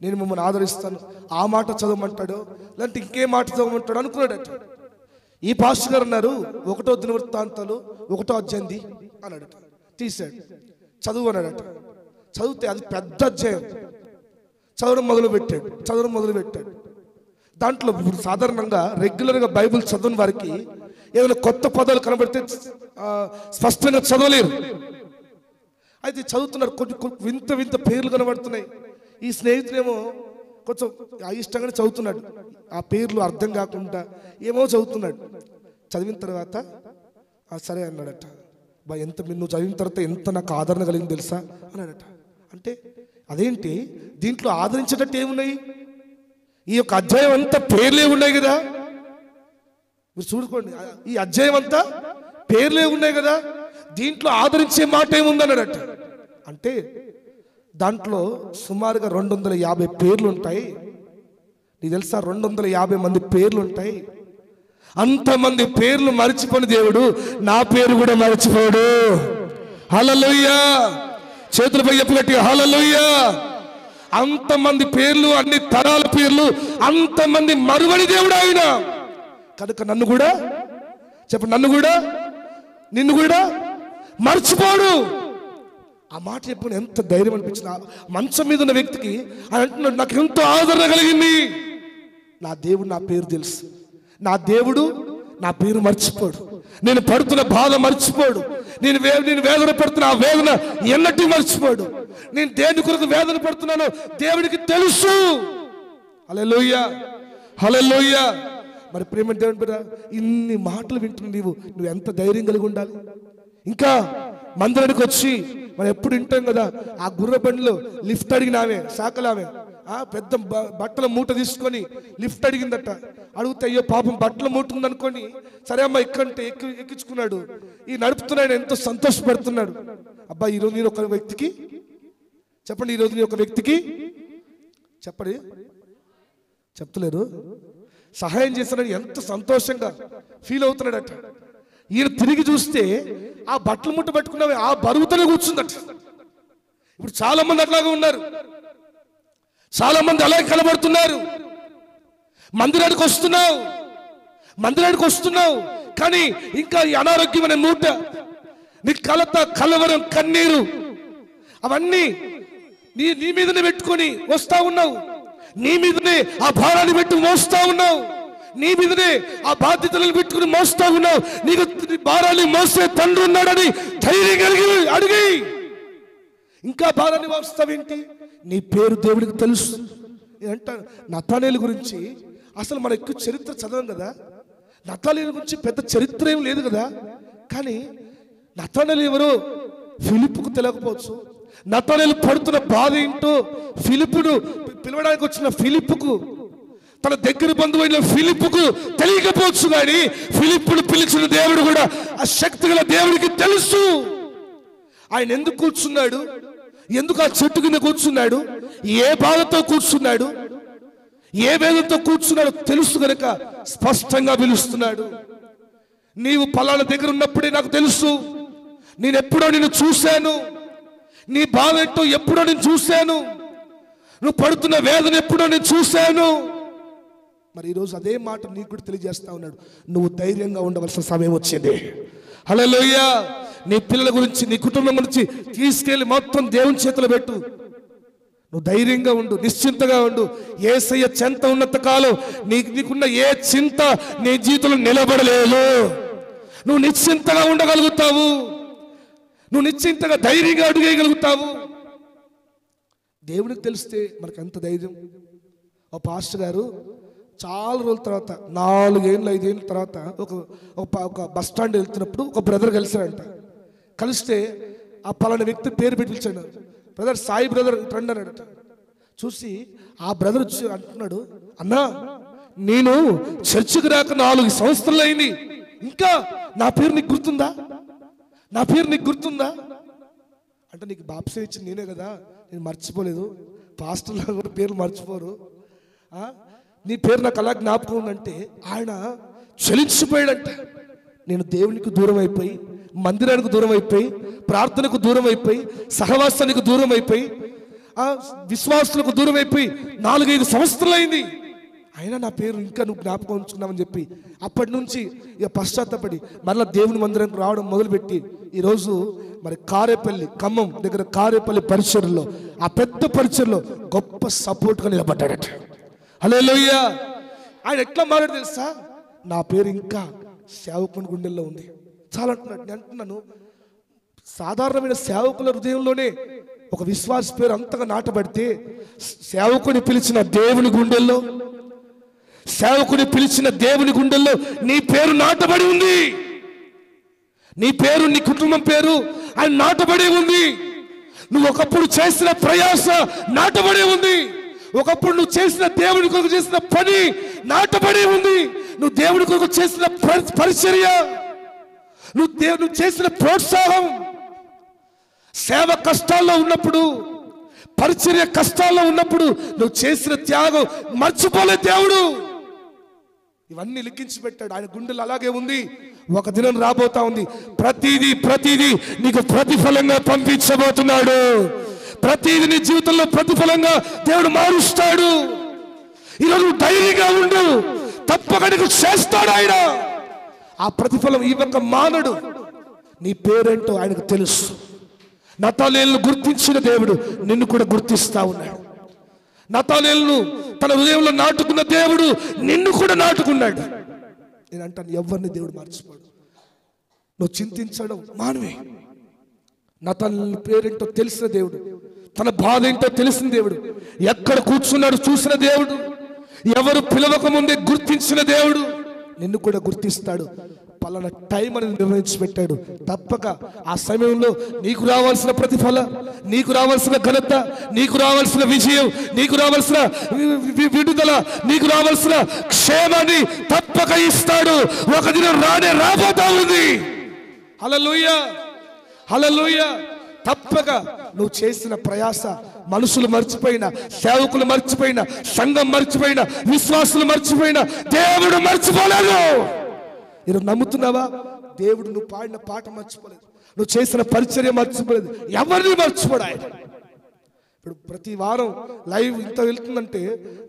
నేను మిమ్మల్ని ఆదరిస్తాను, ఆ మాట చదవమంటాడో లేదంటే ఇంకే మాట చదవమంటాడో అనుకున్నాడట. ఈ పాస్టర్ గారు అన్నారు, 1వ దినవృత్తాంతాలు 1వ అధ్యాయం అన్నాడట. తీసాడు, చదువు అన్నాడట. చదివితే అది పెద్ద అధ్యాయం. చదవడం మొదలు పెట్టాడు. దాంట్లో ఇప్పుడు సాధారణంగా రెగ్యులర్గా బైబిల్ చదవని వారికి ఏమైనా కొత్త పదాలు కనబడితే స్పష్టంగా చదవలేరు. అయితే చదువుతున్నారు, వింత వింత పేర్లు కనబడుతున్నాయి. ఈ స్నేహితుడేమో కొంచెం ఇష్టంగానే చదువుతున్నాడు, ఆ పేర్లు అర్థం కాకుండా ఏమో చదువుతున్నాడు. చదివిన తర్వాత సరే అన్నాడట. ఎంత నువ్వు చదివిన తర్వాత ఎంత నాకు ఆదరణ కలిగింది తెలుసా అన్నాడట. అంటే అదేంటి, దీంట్లో ఆదరించేటట్టు ఏమున్నాయి? ఈ యొక్క అధ్యాయం అంతా పేర్లే ఉన్నాయి కదా, మీరు చూడుకోండి, ఈ అధ్యాయం అంతా పేర్లే ఉన్నాయి కదా, దీంట్లో ఆదరించే మాట ఏముందన్నాడట. అంటే దాంట్లో సుమారుగా 250 పేర్లు ఉంటాయి. నీకు తెలుసా, 250 మంది పేర్లు ఉంటాయి. అంతమంది పేర్లు మర్చిపోని దేవుడు నా పేరు కూడా మర్చిపోడు. హల్లెలూయా. చేతులపై చెప్పగట్టి హల్లెలూయా. అంతమంది పేర్లు, అన్ని తరాల పేర్లు, అంతమంది మరువని దేవుడు ఆయన. కనుక నిన్ను కూడా మర్చిపోడు. ఆ మాట చెప్పిన ఎంత ధైర్యం అనిపించిన మంచం మీద ఉన్న వ్యక్తికి ఆయన అంటున్నాడు, నాకు ఎంతో ఆదరణ కలిగింది. నా దేవుడు నా పేరు తెలుసు, నా దేవుడు నా పేరు మర్చిపోడు, నేను పడుతున్న బాధ మర్చిపోడు, నేను వేదన పడుతున్న ఆ వేదన ఎన్నటి మర్చిపోడు. నేను దేని కొరకు వేదన పడుతున్నానో దేవుడికి తెలుసు. హల్లెలూయా, హల్లెలూయా. మరి ప్రేమ దేవుని బిడ్డ, ఇన్ని మాటలు వింటున్న నువ్వు ఎంత ధైర్యం కలిగి ఉండాలి. ఇంకా మందిరానికి వచ్చి మనం ఎప్పుడు వింటాం కదా, ఆ గుర్ర బండిలో లిఫ్ట్ అడిగినామే సాకలామే, పెద్ద బట్టల మూట తీసుకొని లిఫ్ట్ అడిగిందట. అడిగితే అయ్యో పాపం బట్టల మూట ఉందనుకొని సరే అమ్మ ఎక్కంటే ఎక్కించుకున్నాడు. ఈ నడుపుతున్నాడు, ఎంతో సంతోషపడుతున్నాడు. అబ్బా ఈరోజు నేను ఒక వ్యక్తికి చెప్పండి, ఈరోజు నేను ఒక వ్యక్తికి చెప్పండి చెప్తలేరు సహాయం చేస్తున్నాడు, ఎంత సంతోషంగా ఫీల్ అవుతున్నాడట. ఈయన తిరిగి చూస్తే ఆ బట్టలు ముట్ట పట్టుకున్నవి ఆ బరువుతోనే కూర్చుందట. ఇప్పుడు చాలా మంది అట్లాగా ఉన్నారు, చాలా మంది అలాగే కనబడుతున్నారు. మందిరానికి వస్తున్నావు కానీ ఇంకా ఈ అనారోగ్యం అనే మూట, నీ కలత కలవరం కన్నీరు అవన్నీ నీ మీదనే పెట్టుకొని వస్తా ఉన్నావు. నీ మీదనే ఆ భారాన్ని పెట్టి మోస్తా ఉన్నావు. నీ మీదనే ఆ బాధ్యతలను పెట్టుకుని మోస్తా ఉన్నావు. నీకు భారాన్ని మోసే తండ్రి ఉన్నాడని ధైర్యం కలిగి అడిగి ఇంకా భారాన్ని మోస్తావేంటి? నీ పేరు దేవుడికి తెలుసు. అంటాను నతానేలు గురించి అసలు మన ఎక్కువ చరిత్ర చదవం కదా. నతానేలు గురించి పెద్ద చరిత్ర ఏం లేదు కదా. కానీ నతానేలు ఎవరో ఫిలిప్పుకు తెలియకపోవచ్చు. నతానేలు పడుతున్న బాధ ఏంటో ఫిలిప్పును పిలవడానికి వచ్చిన ఫిలిప్పుకు, తన దగ్గర బంధువైన ఫిలిప్పుకు తెలియకపోవచ్చు. కానీ ఫిలిప్పును పిలిచిన దేవుడు కూడా ఆ శక్తి గల దేవుడికి తెలుసు. ఆయన ఎందుకు కూర్చున్నాడు, ఎందుకు ఆ చెట్టు కింద కూర్చున్నాడు, ఏ బాధతో కూర్చున్నాడు, ఏ వేదంతో కూర్చున్నాడు తెలుసు కనుక స్పష్టంగా పిలుస్తున్నాడు. నీవు పలానా దగ్గర ఉన్నప్పుడే నాకు తెలుసు, నేను ఎప్పుడో నిన్ను చూశాను, నీ బాధ ఏంటో ఎప్పుడో నేను చూశాను, నువ్వు పడుతున్న వేదన ఎప్పుడో నేను చూశాను. మరి ఈరోజు అదే మాట నీకు కూడా తెలియజేస్తా ఉన్నాడు. నువ్వు ధైర్యంగా ఉండవలసిన సమయం వచ్చింది. హల్లెలూయా. నీ పిల్లల గురించి, నీ కుటుంబం గురించి తీసుకెళ్ళి మొత్తం దేవుని చేతిలో పెట్టు. నువ్వు ధైర్యంగా ఉండు, నిశ్చింతగా ఉండు. యేసయ్య చెంత ఉన్నంత కాలం నీకున్న ఏ చింత నీ జీవితంలో నిలబడలేదు. నువ్వు నిశ్చింతగా ఉండగలుగుతావు, నువ్వు నిశ్చింతగా ధైర్యంగా అడుగేయగలుగుతావు. దేవునికి తెలిస్తే మనకు ఎంత ధైర్యం. ఓ పాస్టర్ గారు చాలా రోజుల తర్వాత 4 ఏళ్ళు 5 ఏళ్ళ తర్వాత ఒక బస్ స్టాండ్ వెళ్తున్నప్పుడు ఒక బ్రదర్ కలిసాడంట. కలిస్తే ఆ పలానా వ్యక్తి పేరు పెట్టి పిలిచాడు. బ్రదర్ సాయి బ్రదర్ ఫ్రెండ్ అన్నాడట. చూసి ఆ బ్రదర్ వచ్చి అంటున్నాడు, అన్నా నేను చర్చికి రాక 4 సంవత్సరాలు అయింది, ఇంకా నా పేరు నీకు గుర్తుందా, నా పేరు నీకు గుర్తుందా అంటే, నీకు బాప్సే ఇచ్చింది నేనే కదా, నేను మర్చిపోలేదు. పాస్టర్లు కూడా పేర్లు మర్చిపోరు, నీ పేరు నాకు అలా జ్ఞాపకం ఉందంటే ఆయన చలించిపోయాడంట. నేను దేవునికి దూరం అయిపోయి, మందిరానికి దూరం అయిపోయి, ప్రార్థనకు దూరం అయిపోయి, సహవాసానికి దూరం అయిపోయి, విశ్వాసులకు దూరం అయిపోయి 4-5 సంవత్సరాలు అయింది, అయినా నా పేరు ఇంకా నువ్వు జ్ఞాపకం ఉంచుకున్నావని చెప్పి అప్పటి నుంచి ఇక పశ్చాత్తపడి మరలా దేవుని మందిరానికి రావడం మొదలుపెట్టి ఈరోజు మరి కారేపల్లి, ఖమ్మం దగ్గర కారేపల్లి పరిచర్లో, ఆ పెద్ద పరిచర్లో గొప్ప సపోర్ట్గా నిలబడ్డాడట. హల్లెలూయా. ఆయన ఎట్లా మాట్లాడు తెలుసా, నా పేరు ఇంకా సేవకుని గుండెల్లో ఉంది చాలా అంటున్నాడు. నేను అంటున్నాను, సాధారణమైన సేవకుల హృదయంలోనే ఒక విశ్వాస పేరు అంతగా నాటబడితే, సేవకుని పిలిచిన దేవుని గుండెల్లో, సేవకుని పిలిచిన దేవుని గుండెల్లో నీ పేరు నాటబడి ఉంది. నీ పేరు, నీ కుటుంబం పేరు ఆయన నాటబడి ఉంది. నువ్వు ఒకప్పుడు చేసిన ప్రయాస నాటబడి ఉంది. ఒకప్పుడు నువ్వు చేసిన దేవుని కొరకు చేసిన పని నాటబడి ఉంది. నువ్వు దేవుని కొరకు చేసిన పరిచర్య, నువ్వు చేసిన ప్రోత్సాహం, సేవ కష్టాల్లో ఉన్నప్పుడు, పరిచర్య కష్టాల్లో ఉన్నప్పుడు నువ్వు చేసిన త్యాగం మర్చిపోలే దేవుడు. ఇవన్నీ లిఖించి పెట్టాడు. ఆయన గుండెలు అలాగే ఉంది. ఒక దినం రాబోతా ఉంది, ప్రతిదీ నీకు ప్రతిఫలంగా పంపించబోతున్నాడు. ప్రతిదీ నీ జీవితంలో ప్రతిఫలంగా దేవుడు మారుస్తాడు. ఈరోజు ధైర్యంగా ఉండు, తప్పక నీకు చేస్తాడు ఆయన. ఆ ప్రతిఫలం ఇవ్వక మానడు. నీ పేరేంటో ఆయనకు తెలుసు. నతానేలును గుర్తించిన దేవుడు నిన్ను కూడా గుర్తిస్తా ఉన్నాడు. నతానేలును తన హృదయంలో నాటుకున్న దేవుడు నిన్ను కూడా నాటుకున్నాడు. నేను అంటాను, ఎవరిని దేవుడు మార్చిపోడు. నువ్వు చింతించడం మానవే. నతానేలు పేరేంటో తెలిసిన దేవుడు, తన బాధ ఏంటో తెలిసిన దేవుడు, ఎక్కడ కూర్చున్నాడు చూసిన దేవుడు, ఎవరు పిలవక ముందే గుర్తించిన దేవుడు, నిన్ను కూడా గుర్తిస్తాడు. పలానా టైం అని నిర్ణయించి పెట్టాడు. తప్పక ఆ సమయంలో నీకు రావాల్సిన ప్రతిఫలం, నీకు రావాల్సిన ఘనత, నీకు రావాల్సిన విజయం, నీకు రావాల్సిన విడుదల, నీకు రావాల్సిన క్షేమాన్ని తప్పక ఇస్తాడు. ఒక దినం రాబోతా ఉంది. హల్లెలూయా, హల్లెలూయా. తప్పక నువ్వు చేసిన ప్రయాస మనుషులు మర్చిపోయినా, సేవకులు మర్చిపోయినా, సంఘం మర్చిపోయినా, విశ్వాసులు మర్చిపోయినా దేవుడు మర్చిపోలేదు. ఈరోజు నమ్ముతున్నావా? దేవుడు నువ్వు పాడిన పాట మర్చిపోలేదు, నువ్వు చేసిన పరిచర్య మర్చిపోలేదు, ఎవరిని మర్చిపోడు ఆయన. ఇప్పుడు ప్రతి వారం లైవ్ ఇంత వెళ్తుందంటే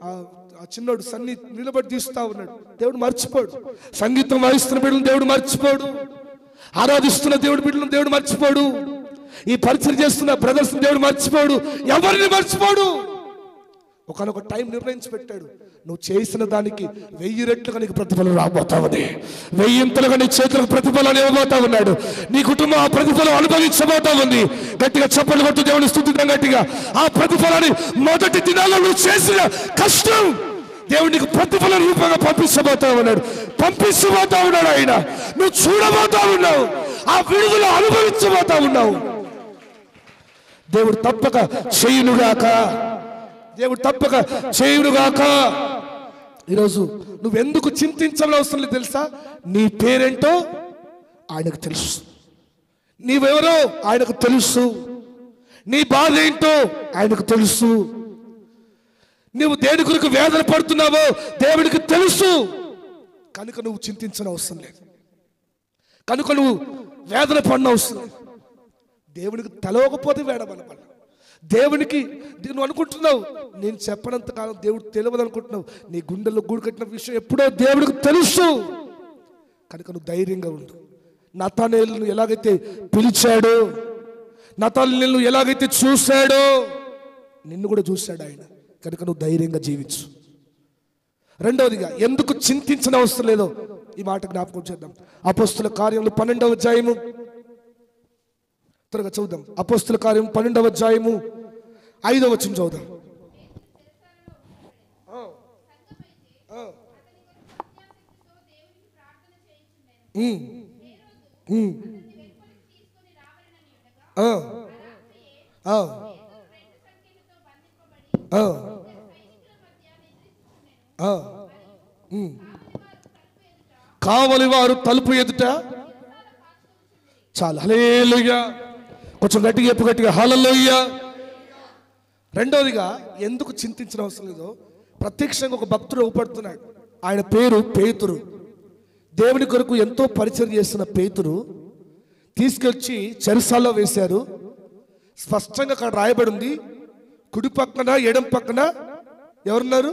ఆ చిన్నోడు సన్ని నిలబడి తీస్తా ఉన్నాడు. దేవుడు మర్చిపోడు. సంగీతం వాయిస్తున్న బిడ్డలను దేవుడు మర్చిపోడు. ఆరాధిస్తున్న దేవుడి బిడ్డలను దేవుడు మర్చిపోడు. ఈ పరిచయం చేస్తున్న బ్రదర్స్ దేవుడు మర్చిపోడు. ఎవరిని మర్చిపోడు. ఒకనొక టైం నిర్ణయించి పెట్టాడు. నువ్వు చేసిన దానికి 1000 రెట్లుగా నీకు ప్రతిఫలం రాబోతా ఉంది. 1000 నీ చేతులకు ప్రతిఫలాన్ని ఇవ్వబోతా ఉన్నాడు. నీ కుటుంబం ఆ ప్రతిఫలం అనుభవించబోతా ఉంది. గట్టిగా చప్పట్లు కొట్టు దేవుని స్తుతిద్దాం గట్టిగా. ఆ ప్రతిఫలాన్ని మొదటి దినాల్లో నువ్వు చేసిన కష్టం దేవునికి ప్రతిఫల రూపంగా పంపించబోతా ఉన్నాడు ఆయన. నువ్వు చూడబోతా ఉన్నావు. ఆ విడుదల అనుభవించబోతా ఉన్నావు. దేవుడు తప్పక చేయునుగాక. దేవుడు తప్పక చేయునుగాక. ఈరోజు నువ్వెందుకు చింతించాలని అవసరం లేదు తెలుసా? నీ పేరేంటో ఆయనకు తెలుసు, నీవెవరో ఆయనకు తెలుసు, నీ బాధ ఏంటో ఆయనకు తెలుసు, నువ్వు దేని కొరకు వేదన పడుతున్నావో దేవుడికి తెలుసు. కనుక నువ్వు చింతించని అవసరం లేదు, కనుక నువ్వు వేదన పడిన అవసరం లేదు. దేవునికి తెలవకపోతే వేడమనపడ. దేవునికి నువ్వు అనుకుంటున్నావు నేను చెప్పనంత కాలం దేవుడు తెలియదు అనుకుంటున్నావు. నీ గుండెల్లో గూడు కట్టిన విషయం ఎప్పుడో దేవుడికి తెలుసు. కనుక నువ్వు ధైర్యంగా ఉండు. నతానేలును ఎలాగైతే పిలిచాడో, నతానేలును ఎలాగైతే చూశాడో నిన్ను కూడా చూశాడు ఆయన. కనుక నువ్వు ధైర్యంగా జీవించు. రెండవదిగా ఎందుకు చింతించిన అవసరం లేదో ఈ మాట జ్ఞాపకం చేద్దాం. అపోస్తుల కార్యములు 12వ అధ్యాయము, త్వరగా చదువుదాం. అపోస్తుల కార్యం 12వ అధ్యాయము 5వ వచనం చదువుదాం. కావలి వారు తలుపు ఎదుట చాలు. హల్లెలూయా. కొంచెం గట్టిగా చెప్పు, గట్టిగా హల్లెలూయా. రెండవదిగా ఎందుకు చింతించిన అవసరం లేదో ప్రత్యక్షంగా ఒక భక్తుడు ఊపడుతున్నాడు. ఆయన పేరు పేతురు. దేవుని కొరకు ఎంతో పరిచయం చేస్తున్న పేతురు తీసుకొచ్చి చెరసాల్లో వేశారు. స్పష్టంగా అక్కడ రాయబడి ఉంది, కుడి పక్కన ఎడం పక్కన ఎవరున్నారు?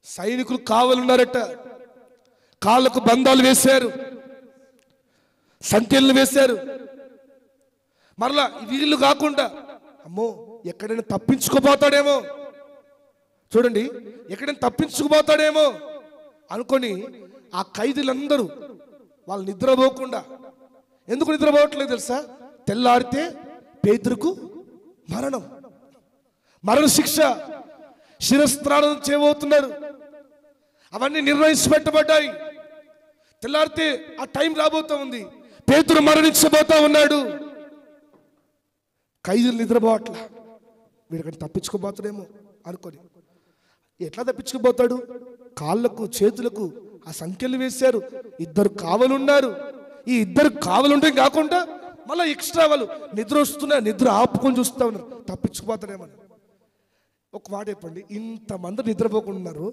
సైనికులు కావలున్నారట. కాళ్ళకు బంధాలు వేశారు, సంఖ్యలు వేశారు. మరలా వీళ్ళు కాకుండా అమ్మో ఎక్కడైనా తప్పించుకుపోతాడేమో, చూడండి ఎక్కడైనా తప్పించుకుపోతాడేమో అనుకొని ఆ ఖైదీలందరూ వాళ్ళు నిద్రపోకుండా, ఎందుకు నిద్రపోవట్లేదు తెలుసా? తెల్లారితే పేతురుకు మరణ శిక్ష, శిరస్త్రాణం చేయబోతున్నారు. అవన్నీ నిర్ణయించి పెట్టబడ్డాయి. తెల్లారితే ఆ టైం రాబోతా ఉంది. పేతురు మరణించబోతా ఉన్నాడు. ఖైదీలు నిద్రపోవట్లా. వీడికంటే తప్పించుకోబోతాడేమో అనుకొని ఎట్లా తప్పించుకుపోతాడు? కాళ్ళకు చేతులకు ఆ సంఖ్యలు వేశారు. 2 కావలున్నారు. ఈ 2 కావలుంటే కాకుండా మళ్ళీ ఎక్స్ట్రా వాళ్ళు నిద్ర వస్తున్నా నిద్ర ఆపుకొని చూస్తూ ఉన్నారు. తప్పించుకుపోతాడేమని. ఒక మాట చెప్పండి, ఇంతమంది నిద్రపోకుండా ఉన్నారు.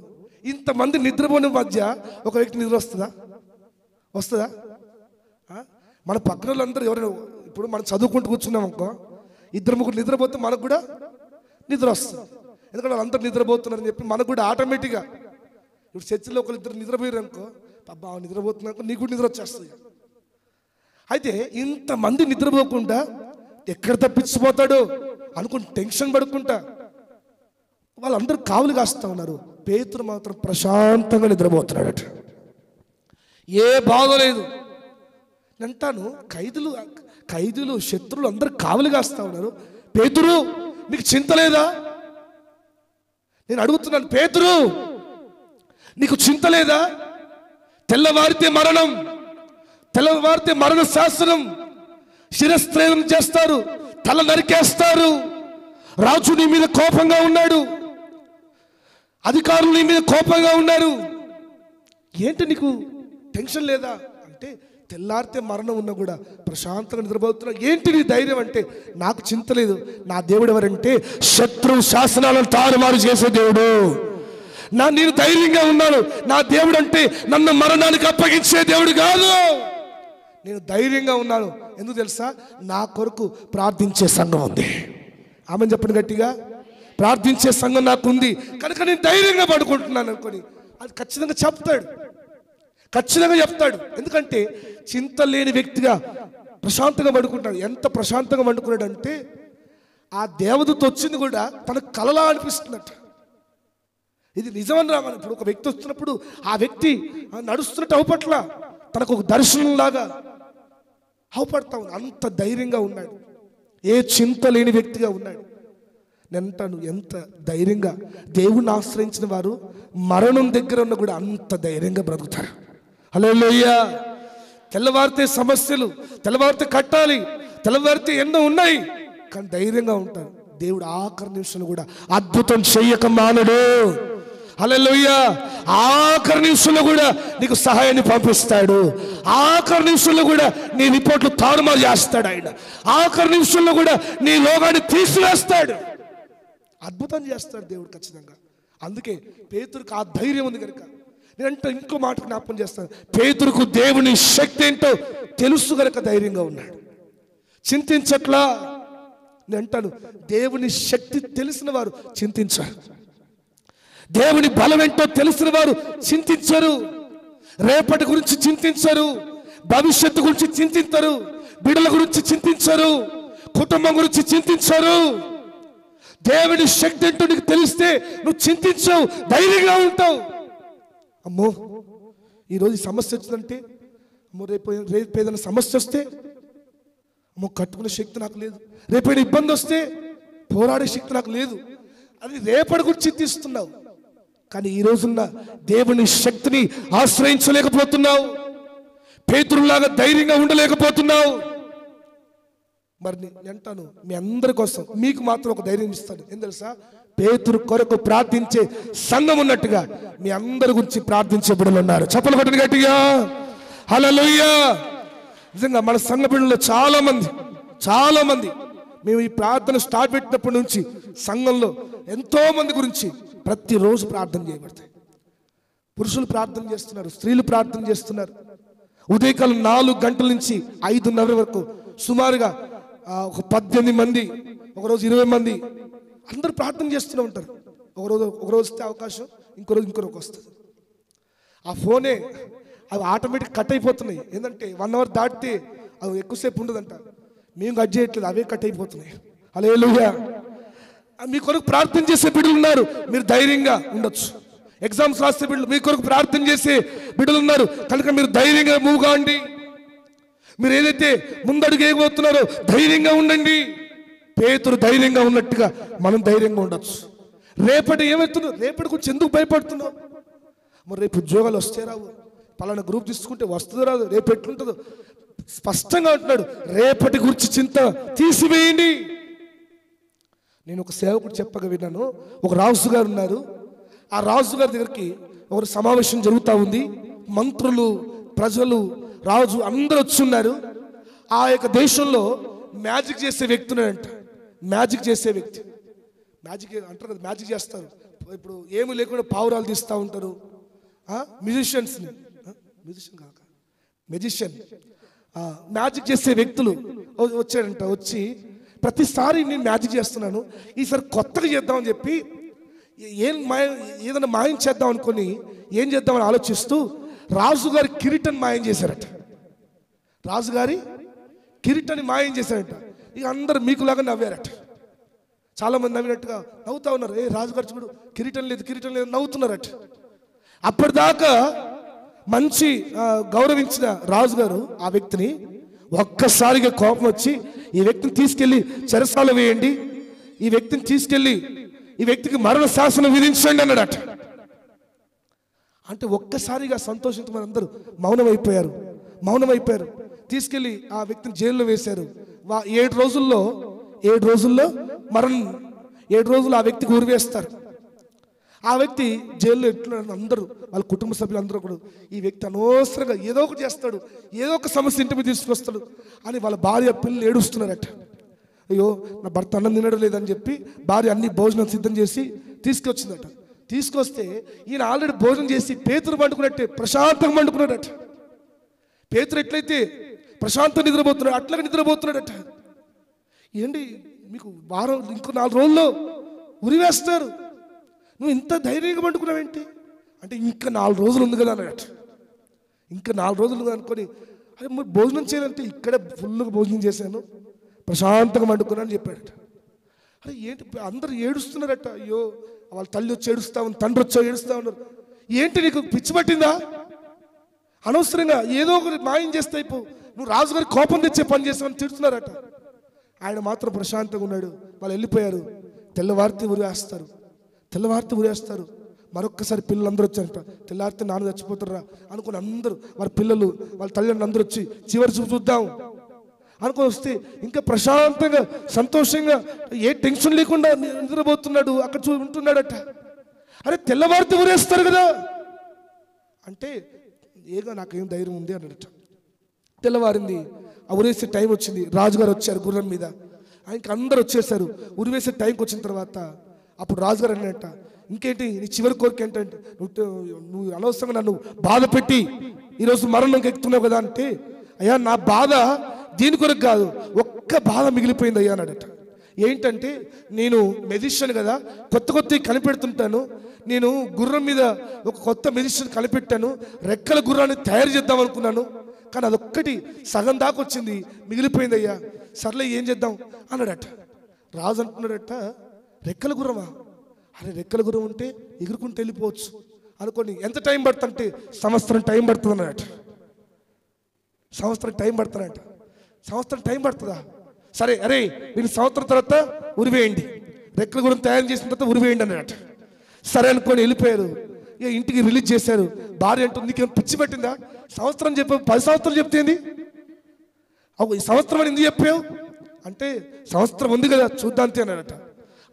ఇంతమంది నిద్రపోని మధ్య ఒక వ్యక్తి నిద్ర వస్తుందా? మన పక్కన వాళ్ళందరూ ఎవరైనా, ఇప్పుడు మనం చదువుకుంటూ కూర్చున్నాం అనుకో, 2-3 నిద్రపోతే మనకు కూడా నిద్ర వస్తుంది. ఎందుకంటే వాళ్ళందరూ నిద్రపోతున్నారని చెప్పి మనకు కూడా ఆటోమేటిక్గా, ఇప్పుడు చర్చిలో 1-2 నిద్రపోయారు అనుకో, అబ్బా నిద్రపోతున్నాక నీకు కూడా నిద్ర వచ్చేస్తుంది. అయితే ఇంతమంది నిద్రపోకుండా ఎక్కడ తప్పించిపోతాడో అనుకుని టెన్షన్ పడుకుంటా వాళ్ళందరూ కావులు కాస్తా ఉన్నారు. పేతురు మాత్రం ప్రశాంతంగా నిద్రపోతున్నాడట. ఏ బాధ లేదు. అంటాను ఖైదీలు శత్రువులు అందరూ కావులు కాస్తా ఉన్నారు. పేతురు నీకు చింత లేదా? నేను అడుగుతున్నాను, పేతురు నీకు చింత లేదా? తెల్లవారితే మరణం, తెల్లవారితే మరణ శాసనం, శిరస్త్రేణం చేస్తారు, తల నరికేస్తారు. రాజు నీ మీద కోపంగా ఉన్నాడు, అధికారులు నీ మీద కోపంగా ఉన్నారు. ఏంటి నీకు టెన్షన్ లేదా అంటే, తెల్లారితే మరణం ఉన్నా కూడా ప్రశాంతంగా నిద్రపోతున్నా. ఏంటి నీ ధైర్యం అంటే, నాకు చింత లేదు. నా దేవుడు ఎవరంటే శత్రువు శాసనాలను తారుమారు చేసే దేవుడు. నేను ధైర్యంగా ఉన్నాను. నా దేవుడు అంటే నన్ను మరణానికి అప్పగించే దేవుడు కాదు. నేను ధైర్యంగా ఉన్నాను. ఎందుకు తెలుసా? నా కొరకు ప్రార్థించే సంఘం ఉంది. ఆమె చెప్పండి గట్టిగా. ప్రార్థించే సంఘం నాకు ఉంది కనుక నేను ధైర్యంగా పడుకుంటున్నాను అనుకొని అది ఖచ్చితంగా చెప్తాడు, ఖచ్చితంగా చెప్తాడు. ఎందుకంటే చింత లేని వ్యక్తిగా ప్రశాంతంగా పడుకుంటాడు. ఎంత ప్రశాంతంగా పడుకున్నాడు అంటే, ఆ దేవదూత వచ్చింది కూడా తనకు కలలా అనిపిస్తున్నట్ట. ఇది నిజమని రావాలి. ఇప్పుడు ఒక వ్యక్తి వస్తున్నప్పుడు ఆ వ్యక్తి నడుస్తున్నట్టు అవపట్ల, తనకు ఒక దర్శనం లాగా అవపడతా ఉంది. అంత ధైర్యంగా ఉన్నాడు, ఏ చింత లేని వ్యక్తిగా ఉన్నాడు. నేనంటాను, ఎంత ధైర్యంగా దేవుణ్ణి ఆశ్రయించిన వారు మరణం దగ్గర ఉన్న కూడా అంత ధైర్యంగా బ్రతుకుతారు. హల్లెలూయా. తెల్లవారితే సమస్యలు, తెల్లవారితే కట్టాలి, తెల్లవారితే ఎన్నో ఉన్నాయి, కానీ ధైర్యంగా ఉంటారు. దేవుడు ఆఖరి నిమిషంలో కూడా అద్భుతం చెయ్యక మానడు. హల్లెలూయా. ఆఖరి నిమిషంలో కూడా నీకు సహాయాన్ని పంపిస్తాడు. ఆఖరి నిమిషంలో కూడా నీ రిపోర్ట్లు తారుమారు చేస్తాడు ఆయన. ఆఖరి నిమిషంలో కూడా నీ లోకాన్ని తీసివేస్తాడు. అద్భుతం చేస్తాడు దేవుడు ఖచ్చితంగా. అందుకే పేతురుకు ఆ ధైర్యం ఉంది కనుక నేనంటే ఇంకో మాట జ్ఞాపకం చేస్తాను. పేతురుకు దేవుని శక్తి ఏంటో తెలుసు కనుక ధైర్యంగా ఉన్నాడు, చింతించట్లా. నేను అంటాను, దేవుని శక్తి తెలిసిన వారు చింతించారు, దేవుని బలం ఏంటో తెలిసిన వారు చింతించరు, రేపటి గురించి చింతించరు, భవిష్యత్తు గురించి చింతించరు, బిడ్డల గురించి చింతించరు, కుటుంబం గురించి చింతించరు. దేవుని శక్తి ఏంటో నీకు తెలిస్తే నువ్వు చింతించవు, ధైర్యంగా ఉంటావు. అమ్మో ఈరోజు సమస్య వచ్చిందంటే, అమ్మో రేపు ఏదైనా సమస్య వస్తే, అమ్మో కట్టుకునే శక్తి నాకు లేదు, రేపైనా ఇబ్బంది వస్తే పోరాడే శక్తి నాకు లేదు, అది రేపటి గురించి చింతిస్తున్నావు. కానీ ఈ రోజున్న దేవుని శక్తిని ఆశ్రయించలేకపోతున్నావు, పేతురులాగా ధైర్యంగా ఉండలేకపోతున్నావు. మరి నేను అంటాను, మీ అందరి కోసం మీకు మాత్రం ఒక ధైర్యం ఇస్తాను. ఏం తెలుసా? పేతురు కొరకు ప్రార్థించే సంఘం ఉన్నట్టుగా మీ అందరి గురించి ప్రార్థించే బిడ్డలు ఉన్నారు. చప్పలు కొట్టండి గట్టిగా. హల్లెలూయా. నిజంగా మన సంఘ బిడ్డల్లో చాలా మంది మేము ఈ ప్రార్థన స్టార్ట్ పెట్టినప్పటి నుంచి సంఘంలో ఎంతో మంది గురించి ప్రతిరోజు ప్రార్థన చేయబడతాయి. పురుషులు ప్రార్థన చేస్తున్నారు, స్త్రీలు ప్రార్థన చేస్తున్నారు. ఉదయకాలం 4 గంటల నుంచి 5:30 వరకు సుమారుగా ఒక 18 మంది, ఒకరోజు 20 మంది అందరూ ప్రార్థన చేస్తూనే ఉంటారు. ఒకరోజు వస్తే అవకాశం, ఇంకో రోజు వస్తుంది. ఆ ఫోనే అవి ఆటోమేటిక్ కట్ అయిపోతున్నాయి. ఏంటంటే 1 అవర్ దాటితే అవి ఎక్కువసేపు ఉండదంట. మేము కట్ చేయట్లేదు, అవే కట్ అయిపోతున్నాయి. హల్లెలూయా. మీ కొరకు ప్రార్థన చేసే బిడ్డలు ఉన్నారు, మీరు ధైర్యంగా ఉండొచ్చు. ఎగ్జామ్స్ రాసే బిడ్డలు, మీ కొరకు ప్రార్థన చేసే బిడ్డలు ఉన్నారు కనుక మీరు ధైర్యంగా మూవ్ కాండి. మీరు ఏదైతే ముందడుగు ఏగబోతున్నారో ధైర్యంగా ఉండండి. పేతురు ధైర్యంగా ఉన్నట్టుగా మనం ధైర్యంగా ఉండొచ్చు. రేపటి ఏమవుతుందో, రేపటి గురించి ఎందుకు భయపడుతున్నావు? మరి రేపు ఉద్యోగాలు వస్తే రావు, పలానా గ్రూప్ తీసుకుంటే వస్తుందో రాదు, రేపు ఎట్లుంటుందో స్పష్టంగా అంటున్నాడు. రేపటి గురించి చింత తీసివేయండి. నేను ఒక సేవకుడు చెప్పగా విన్నాను. ఒక రాజు గారు ఉన్నారు. ఆ రాజు గారి దగ్గరికి ఒక సమావేశం జరుగుతూ ఉంది. మంత్రులు, ప్రజలు, రాజు అందరూ వచ్చున్నారు. ఆ యొక్క దేశంలో మ్యాజిక్ చేసే వ్యక్తి ఉన్నాడంట. మ్యాజిక్ చేసే వ్యక్తి, మ్యాజిక్ అంటారు కదా, మ్యాజిక్ చేస్తారు. ఇప్పుడు ఏమి లేకుండా పావురాలు తీస్తూ ఉంటారు. మ్యూజిషియన్ మ్యాజిక్ చేసే వ్యక్తులు వచ్చాడంట. వచ్చి ప్రతిసారి నేను మ్యాజిక్ చేస్తున్నాను, ఈసారి కొత్తగా చేద్దామని చెప్పి ఏదైనా మాయం చేద్దాం అనుకొని ఏం చేద్దామని ఆలోచిస్తూ రాజుగారి కిరీటాన్ని మాయం చేశారట. రాజుగారి కిరీటాన్ని మాయం చేశారట. ఇక అందరు మీకులాగా నవ్వారట. చాలామంది నవ్వినట్టుగా నవ్వుతా ఉన్నారు. రాజుగారు చూడు కిరీటం లేదు నవ్వుతున్నారట. అప్పటిదాకా మంచి గౌరవించిన రాజుగారు ఆ వ్యక్తిని ఒక్కసారిగా కోపం వచ్చి, ఈ వ్యక్తిని తీసుకెళ్ళి చెరసాల వేయండి, ఈ వ్యక్తిని తీసుకెళ్ళి ఈ వ్యక్తికి మరణ శాసనం విధించండి అన్నాడట. అంటే ఒక్కసారిగా సంతోషించమని అందరూ మౌనమైపోయారు. తీసుకెళ్ళి ఆ వ్యక్తిని జైల్లో వేశారు. 7 రోజుల్లో మరణం, 7 రోజులు ఆ వ్యక్తికి ఉరివేస్తారు. ఆ వ్యక్తి జైల్లో ఎట్లున్నాడు, అందరూ వాళ్ళ కుటుంబ సభ్యులు అందరూ కూడా ఈ వ్యక్తి అనవసరంగా ఏదో ఒకటి చేస్తాడు, ఏదో ఒక సమస్య ఇంటి మీద తీసుకొస్తాడు అని వాళ్ళ భార్య పిల్లలు ఏడుస్తున్నారట. అయ్యో నా భర్త అన్నం తినడం లేదని చెప్పి భార్య అన్ని భోజనం సిద్ధం చేసి తీసుకొచ్చిందట. తీసుకొస్తే ఈయన ఆల్రెడీ భోజనం చేసి పేతురు పండుకున్నట్టే ప్రశాంతంగా పండుకున్నాడట. పేతురు ఎట్లయితే ప్రశాంతంగా నిద్రపోతున్నాడు అట్లాగే నిద్రపోతున్నాడట. ఏంటి మీకు వారం ఇంకో 4 రోజుల్లో ఉరివేస్తారు, నువ్వు ఇంత ధైర్యంగా పండుకున్నావేంటి అంటే ఇంకా 4 రోజులు ఉంది కదా అన్నట్టు. ఇంకా 4 రోజులు అనుకొని అరే మరి భోజనం చేయాలంటే ఇక్కడే ఫుల్గా భోజనం చేశాను, ప్రశాంతంగా పండుకున్నాను అని చెప్పాడట. అరే ఏంటి అందరూ ఏడుస్తున్నారట. అయ్యో వాళ్ళ తల్లి వచ్చి ఏడుస్తా ఉంది, తండ్రి వచ్చి ఏడుస్తా ఉన్నారు. ఏంటి నీకు పిచ్చి పట్టిందా, అనవసరంగా ఏదో ఒకటి మాయం చేస్తే నువ్వు రాజుగారి కోపం తెచ్చే పని చేస్తావని తిడుతున్నారట. ఆయన మాత్రం ప్రశాంతంగా ఉన్నాడు. వాళ్ళు వెళ్ళిపోయారు. తెల్లవారితే ఉరేస్తారు. మరొక్కసారి పిల్లలందరూ వచ్చారట. తెల్లారితే నాన్న చచ్చిపోతారా అనుకుని అందరూ వాళ్ళ పిల్లలు వాళ్ళ తల్లిదండ్రులు అందరూ వచ్చి చివరి చూద్దాం అనుకొని వస్తే ఇంకా ప్రశాంతంగా సంతోషంగా ఏ టెన్షన్ లేకుండా నిద్రపోతున్నాడు, అక్కడ ఉంటున్నాడట. అరే తెల్లవారితే ఉరేస్తారు కదా అంటే ఏగా నాకేం ధైర్యం ఉంది అన్నట. తెల్లవారింది, ఆ ఉరేసే టైం వచ్చింది. రాజుగారు వచ్చారు గుర్రం మీద, ఇంకా అందరూ వచ్చేసారు. ఉరివేసే టైంకి వచ్చిన తర్వాత అప్పుడు రాజుగారు అన్నట్ట, ఇంకేంటి నీ చివరి కోరిక ఏంటంటే నువ్వు అనవసరంగా నన్ను బాధ పెట్టి ఈరోజు మరణంకి ఎక్కుతున్నావు కదా అంటే, అయ్యా నా బాధ దీని కొరకు కాదు, ఒక్క బాధ మిగిలిపోయింది అయ్యా అన్నాడట. ఏంటంటే నేను మెజిషియన్ కదా, కొత్త కనిపెడుతుంటాను. నేను గుర్రం మీద ఒక కొత్త మెజిషియన్ కనిపెట్టాను, రెక్కల గుర్రాన్ని తయారు చేద్దాం అనుకున్నాను, కానీ అదొక్కటి సగం దాకా వచ్చింది, మిగిలిపోయింది అయ్యా, సర్లే ఏం చేద్దాం అన్నాడట. రాజు అంటున్నాడట, రెక్కల గుర్రమా, అరే రెక్కల గుర్రం ఉంటే ఎగురుకుంటూ వెళ్ళిపోవచ్చు అనుకోని. ఎంత టైం పడుతుందంటే సంవత్సరం టైం పడుతుంది అన్నట. సంవత్సరం టైం పడుతుందా, సరే అరే మీరు సంవత్సరం తర్వాత ఉరివేయండి, రెక్కల గుర్రం తయారు చేసిన తర్వాత ఉరివేయండి అన్నట. సరే అనుకొని వెళ్ళిపోయారు. ఇక ఇంటికి రిలీజ్ చేశారు. భార్య అంటుంది, నీకేం పిచ్చి పట్టిందా, సంవత్సరం చెప్పావు 10 సంవత్సరాలు చెప్తేంది, ఈ సంవత్సరం అని ఎందుకు చెప్పావు అంటే సంవత్సరం ఉంది కదా చూద్దాంతే అన్నాడట.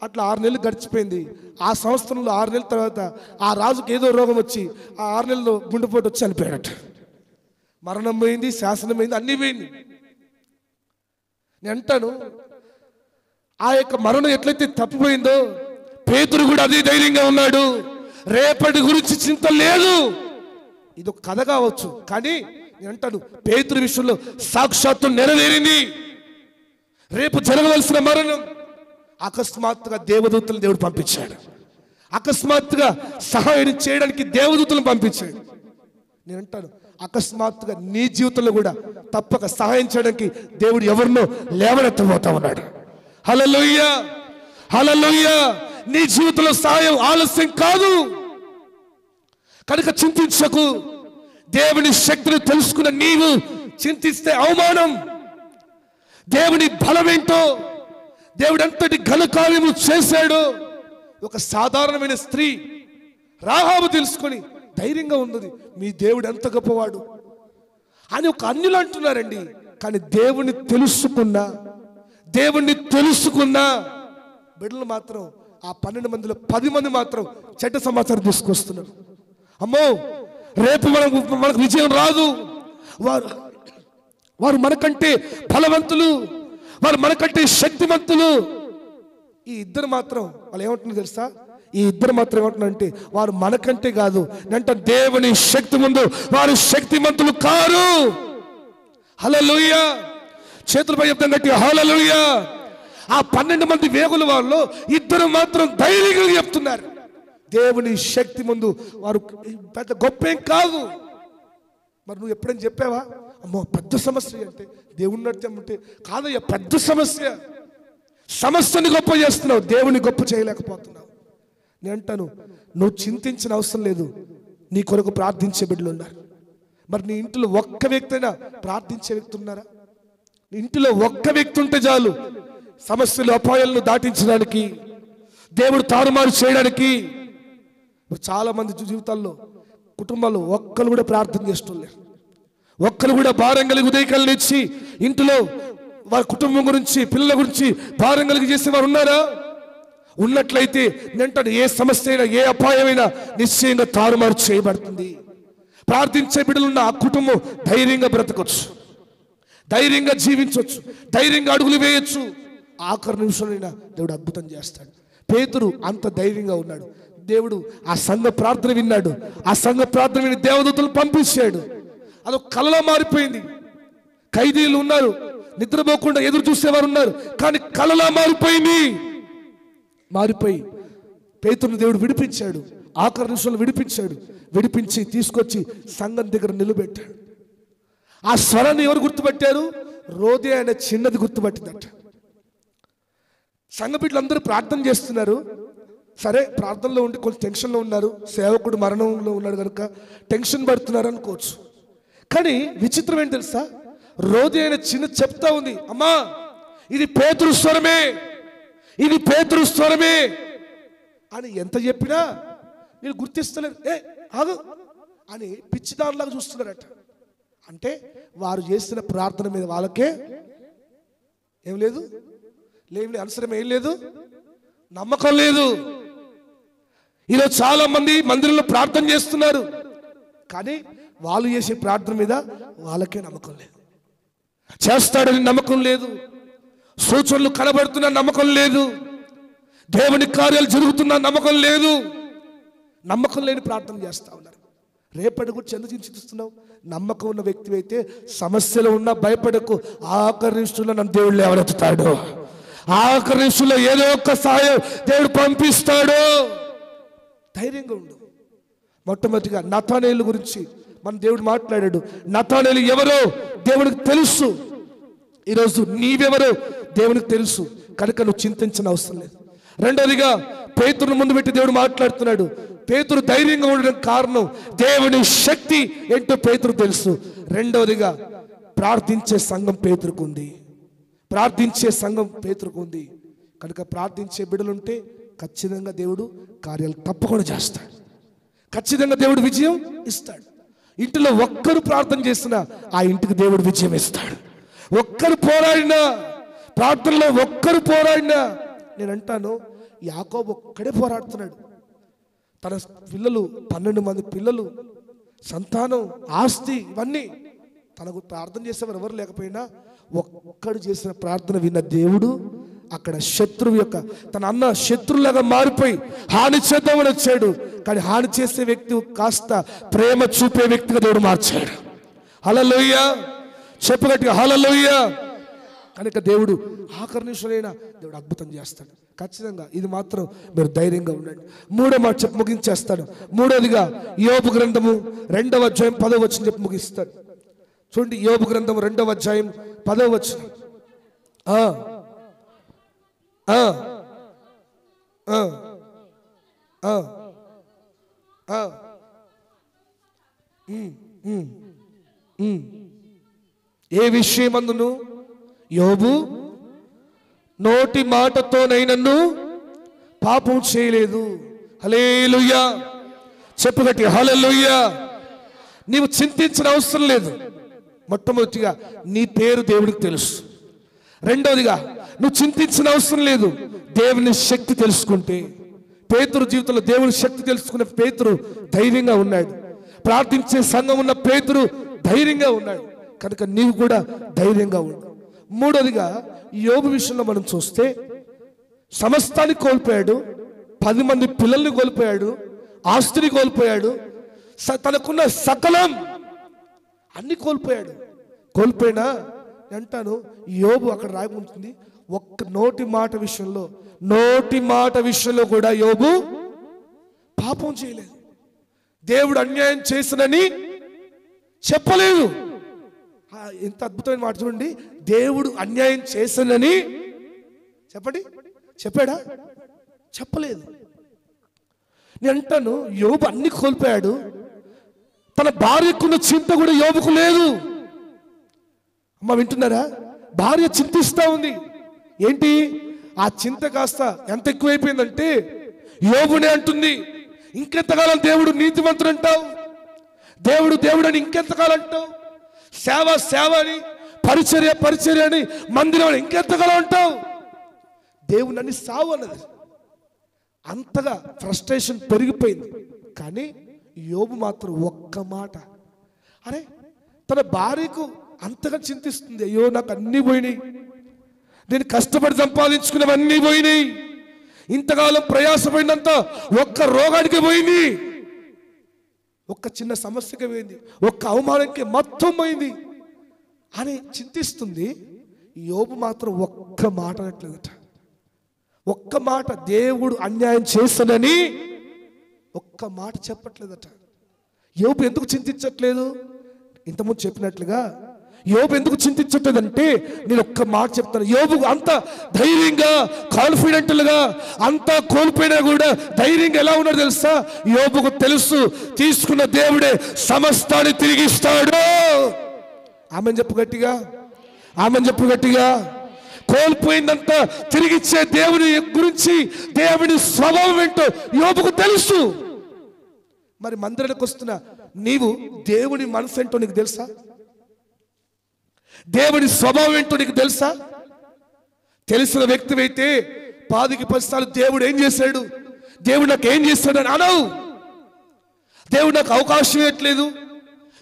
అట్లా 6 నెలలు గడిచిపోయింది. ఆ సంవత్సరంలో 6 నెలల తర్వాత ఆ రాజుకి ఏదో రోగం వచ్చి ఆ 6 నెలల్లో గుండెపోటు వచ్చి చనిపోయాడట. మరణం పోయింది, శాసనం పోయింది, అన్నీ పోయింది. నేను అంటాను, ఆ యొక్క మరణం ఎట్లయితే తప్పిపోయిందో పేతురు కూడా అదే ధైర్యంగా ఉన్నాడు. రేపటి గురించి చింత లేదు. ఇది ఒక కథ కావచ్చు, కానీ నేను అంటాను పేతురు విషయంలో సాక్షాత్తు నెరవేరింది. రేపు జరగవలసిన మరణం అకస్మాత్తుగా దేవదూతలను దేవుడు పంపించాడు. అకస్మాత్తుగా సహాయం చేయడానికి దేవదూతలను పంపించాడు. నేను అంటాను అకస్మాత్తుగా నీ జీవితంలో కూడా తప్పక సహాయం చేయడానికి దేవుడు ఎవరినో లేవనెత్తబోతా ఉన్నాడు. హల్లెలూయా, హల్లెలూయా. నీ జీవితంలో సహాయం ఆలస్యం కాదు కనుక చింతించకు. దేవుని శక్తిని తెలుసుకున్న నీవు చింతిస్తే అవమానం. దేవుని బలమేంటో, దేవుడు ఎంతటి ఘన కార్యము చేశాడో ఒక సాధారణమైన స్త్రీ రాహాబు తెలుసుకొని ధైర్యంగా ఉన్నది, మీ దేవుడు ఎంత గొప్పవాడు అని ఒక అన్యులు అంటున్నారండి. కానీ దేవుణ్ణి తెలుసుకున్న బిడ్డలు మాత్రం ఆ 12 మందిలో 10 మంది మాత్రం చెడ్డ సమాచారం తీసుకొస్తున్నారు. అమ్మో రేపు మనకు విజయం రాదు, వారు మనకంటే బలవంతులు, వారు మనకంటే శక్తిమంతులు. ఈ ఇద్దరు మాత్రం వాళ్ళు ఏమంటున్నారు తెలుసా, ఈ ఇద్దరు మాత్రం ఏమంటున్నారంటే వారు మనకంటే కాదు అంటే దేవుని శక్తి ముందు వారు శక్తిమంతులు కారు. హల్లెలూయా. చేతులపై చెప్తాం గట్టి హల్లెలూయా. ఆ 12 మంది వేగుల వాళ్ళు ఇద్దరు మాత్రం ధైర్యంగా చెప్తున్నారు, దేవుని శక్తి ముందు వారు పెద్ద గొప్పేం కాదు. మరి నువ్వు ఎప్పుడైనా చెప్పావా, అమ్మో పెద్ద సమస్య అంటే దేవుని నడితే కాదయ్యా, పెద్ద సమస్యని గొప్ప చేస్తున్నావు, దేవుని గొప్ప చేయలేకపోతున్నావు. నేను అంటాను నువ్వు చింతించిన అవసరం లేదు, నీ కొరకు ప్రార్థించే బిడ్డలు ఉన్నారు. మరి నీ ఇంటిలో ఒక్క వ్యక్తి అయినా ప్రార్థించే వ్యక్తి ఉన్నారా? నీ ఇంటిలో ఒక్క వ్యక్తి ఉంటే చాలు సమస్యలు అపాయాలను దాటించడానికి, దేవుడు తారుమారు చేయడానికి. చాలా మంది జీవితాల్లో కుటుంబాలు ఒక్కరు కూడా ప్రార్థన చేస్తున్నారు. ఒక్కరు కూడా భారం కలిగి ఉదయకాలు తెచ్చి ఇంటిలో వారి కుటుంబం గురించి, పిల్లల గురించి భారం కలిగి చేసేవారు ఉన్నారా? ఉన్నట్లయితే వెంటనే ఏ సమస్య అయినా, ఏ అపాయమైనా నిశ్చయంగా తారుమారు చేయబడుతుంది. ప్రార్థించే బిడ్డలున్న ఆ కుటుంబం ధైర్యంగా బ్రతకొచ్చు, ధైర్యంగా జీవించవచ్చు, ధైర్యంగా అడుగులు వేయొచ్చు. ఆఖరి నిమిషంలో దేవుడు అద్భుతం చేస్తాడు. పేతురు అంత ధైర్యంగా ఉన్నాడు. దేవుడు ఆ సంఘ ప్రార్థన విన్నాడు. ఆ సంఘ ప్రార్థన విని దేవదూతలు పంపించాడు. అదొక కలలో మారిపోయింది. ఖైదీలు ఉన్నారు, నిద్రపోకుండా ఎదురు చూసేవారు ఉన్నారు, కానీ కలలా మారిపోయి పేతురుని దేవుడు విడిపించాడు. ఆఖరి నిమిషంలో విడిపించి తీసుకొచ్చి సంఘం దగ్గర నిలబెట్టాడు. ఆ స్వరాన్ని ఎవరు గుర్తుపట్టారు? రోదే అనే చిన్నది గుర్తుపట్టిందట. సంఘ బిడ్డలందరూ ప్రార్థన చేస్తున్నారు. సరే, ప్రార్థనలో ఉండి కొంచెం టెన్షన్లో ఉన్నారు, సేవకుడు మరణంలో ఉన్నాడు కనుక టెన్షన్ పడుతున్నారు అనుకోవచ్చు. కానీ విచిత్రం ఏంటి తెలుసా? రోదే అనే చిన్న చెప్తా ఉంది, అమ్మా ఇది పేతురు స్వరమే, ఇది పేతురు స్వరమే అని ఎంత చెప్పినా వీళ్ళు గుర్తిస్తలేరు. ఆగు అని పిచ్చిదారులాగా చూస్తున్నారట. అంటే వారు చేసిన ప్రార్థన మీద వాళ్ళకే ఏం లేదు, అవసరం ఏం లేదు, నమ్మకం లేదు. ఈరోజు చాలా మంది మందిరంలో ప్రార్థన చేస్తున్నారు, కానీ వాళ్ళు చేసే ప్రార్థన మీద వాళ్ళకే నమ్మకం లేదు. చేస్తాడని నమ్మకం లేదు, సూచనలు కనబడుతున్న నమ్మకం లేదు, దేవుని కార్యాలు జరుగుతున్న నమ్మకం లేదు. నమ్మకం లేని ప్రార్థన చేస్తా ఉన్నారు. రేపటి గురించి ఎందుకు చింతిస్తున్నావు? నమ్మకం ఉన్న వ్యక్తి అయితే సమస్యలు ఉన్నా భయపడకు. ఆఖరి నిమిషంలో నన్ను దేవుడు లేవనెత్తుతాడు. ఆఖరి నిమిషంలో ఏదో ఒక సహాయం దేవుడు పంపిస్తాడు. ధైర్యంగా ఉండు. మొట్టమొదటిగా నతానేలు గురించి మన దేవుడు మాట్లాడాడు. నతానేలు ఎవరో దేవునికి తెలుసు. ఈరోజు నీవెవరో దేవునికి తెలుసు కనుక నువ్వు చింతించిన అవసరం లేదు. రెండోదిగా పేతురును ముందు పెట్టి దేవుడు మాట్లాడుతున్నాడు. పేతురు ధైర్యంగా ఉండడం కారణం దేవుని శక్తి ఏంటో పేతురు తెలుసు. రెండవదిగా ప్రార్థించే సంఘం పేతురుకుంది. కనుక ప్రార్థించే బిడ్డలుంటే ఖచ్చితంగా దేవుడు కార్యాలు తప్పకుండా చేస్తాడు. ఖచ్చితంగా దేవుడు విజయం ఇస్తాడు. ఇంటిలో ఒక్కరు ప్రార్థన చేసినా ఆ ఇంటికి దేవుడు విజయం ఇస్తాడు. ఒక్కరు పోరాడినా, ప్రార్థనలో ఒక్కరు పోరాడినా, నేను అంటాను యాకోబు ఒక్కడే పోరాడుతున్నాడు. తన పిల్లలు 12 మంది పిల్లలు, సంతానం, ఆస్తి, ఇవన్నీ తనకు ప్రార్థన చేసేవారు ఎవరు లేకపోయినా ఒక్కడు చేసిన ప్రార్థన విన్న దేవుడు అక్కడ శత్రువు యొక్క తన అన్న శత్రువులాగా మారిపోయి హాని చేద్దామని వచ్చాడు. కానీ హాని చేసే వ్యక్తి కాస్త ప్రేమ చూపే వ్యక్తిగా దేవుడు మార్చాడు. హల్లెలూయా, చెప్పగట్టిగా హల్లెలూయా. కనుక దేవుడు ఆఖరి నిమిషంలో దేవుడు అద్భుతం చేస్తాడు ఖచ్చితంగా. ఇది మాత్రం మీరు ధైర్యంగా ఉండండి. మూడో మాట చెప్పి ముగించేస్తాను. మూడోదిగా యోబు గ్రంథము 2వ అధ్యాయం 10వ వచనం చెప్పి ముగిస్తాడు. చూడండి, యోబు గ్రంథము 2వ అధ్యాయం 10వ వచనం. ఏ విషయమందును యోబు నోటి మాటతోనైనను పాపం చేయలేదు. హల్లెలూయా, చెప్పు గట్టి హల్లెలూయా. నీవు చింతించిన అవసరం లేదు. మొట్టమొదటిగా నీ పేరు దేవుడికి తెలుసు. రెండవదిగా నువ్వు చింతించిన అవసరం లేదు. దేవుని శక్తి తెలుసుకుంటే, పేతురు జీవితంలో దేవుని శక్తి తెలుసుకున్న పేతురు ధైర్యంగా ఉన్నాడు. ప్రార్థించే సంఘం ఉన్న పేతురు ధైర్యంగా ఉన్నాడు. కనుక నీవు కూడా ధైర్యంగా ఉండు. మూడోదిగా యోబు విషయంలో మనం చూస్తే సమస్తాన్ని కోల్పోయాడు, 10 మంది పిల్లల్ని కోల్పోయాడు, ఆస్తిని కోల్పోయాడు, తనకున్న సకలం అన్ని కోల్పోయినా అంటాను యోబు అక్కడ రాయి ఉంటుంది. ఒక్క నోటి మాట విషయంలో కూడా యోబు పాపం చేయలేదు. దేవుడు అన్యాయం చేసినని చెప్పలేదు. ఎంత అద్భుతమైన మాట చూడండి. దేవుడు అన్యాయం చేసినని చెప్పాడా? చెప్పలేదు. నేను అంటాను యోబు అన్ని కోల్పోయాడు, తన భార్యకున్న చింత కూడా యోబుకు లేదు. అమ్మ వింటున్నారా? భార్య చింతిస్తూ ఉంది. ఏంటి ఆ చింత కాస్త ఎంత ఎక్కువైపోయిందంటే యోబునే అంటుంది, ఇంకెంతకాలం దేవుడు నీతిమంతుడు అంటావు, దేవుడు దేవుడు అని ఇంకెంతకాలం అంటావు? సేవ సేవ అని, పరిచర్య పరిచర్య అని, మందిరం అని ఇంకెంతకాలం అంటావు? దేవుని అని సావు అన్నది. అంతగా ఫ్రస్ట్రేషన్ పెరిగిపోయింది. కానీ యోబు మాత్రం ఒక్క మాట, అరే తన భార్యకు అంతగా చింతిస్తుంది, అయ్యో నాకు అన్నీ పోయినాయి, నేను కష్టపడి సంపాదించుకున్నవన్నీ పోయినాయి, ఇంతకాలం ప్రయాసపడినంత ఒక్క రోగానికి పోయింది, ఒక్క చిన్న సమస్యకి పోయింది, ఒక్క అవమానానికి మొత్తం పోయింది అని చింతిస్తుంది. యోబు మాత్రం ఒక్క మాట అనట్లేదట. ఒక్క మాట దేవుడు అన్యాయం చేస్తానని ఒక్క మాట చెప్పట్లేదట. యోబు ఎందుకు చింతించట్లేదు? ఇంతకుముందు చెప్పినట్లుగా యోబు ఎందుకు చింతించట్లేదంటే నేను ఒక్క మాట చెప్తాను. యోబు అంత ధైర్యంగా కాన్ఫిడెంట్లుగా అంతా కోల్పోయినా కూడా ధైర్యంగా ఎలా ఉన్నాడు తెలుసా? యోబుకు తెలుసు తీసుకున్న దేవుడే సమస్తాన్ని తిరిగిస్తాడు. ఆమెను చెప్పు గట్టిగా, ఆమెను చెప్పు గట్టిగా. కోల్పోయిందంతా తిరిగిచ్చే దేవుని గురించి, దేవుని స్వభావం ఏంటో యోబుకు తెలుసు. మరి మందిరానికి వస్తున్న నీవు దేవుని మనసు ఏంటో నీకు తెలుసా? దేవుని స్వభావం ఏంటో నీకు తెలుసా? తెలిసిన వ్యక్తివైతే 10 సార్లు దేవుడు ఏం చేశాడు, దేవుడు నాకు ఏం చేశాడు అని అనవు. దేవుడు నాకు అవకాశం ఇవ్వట్లేదు,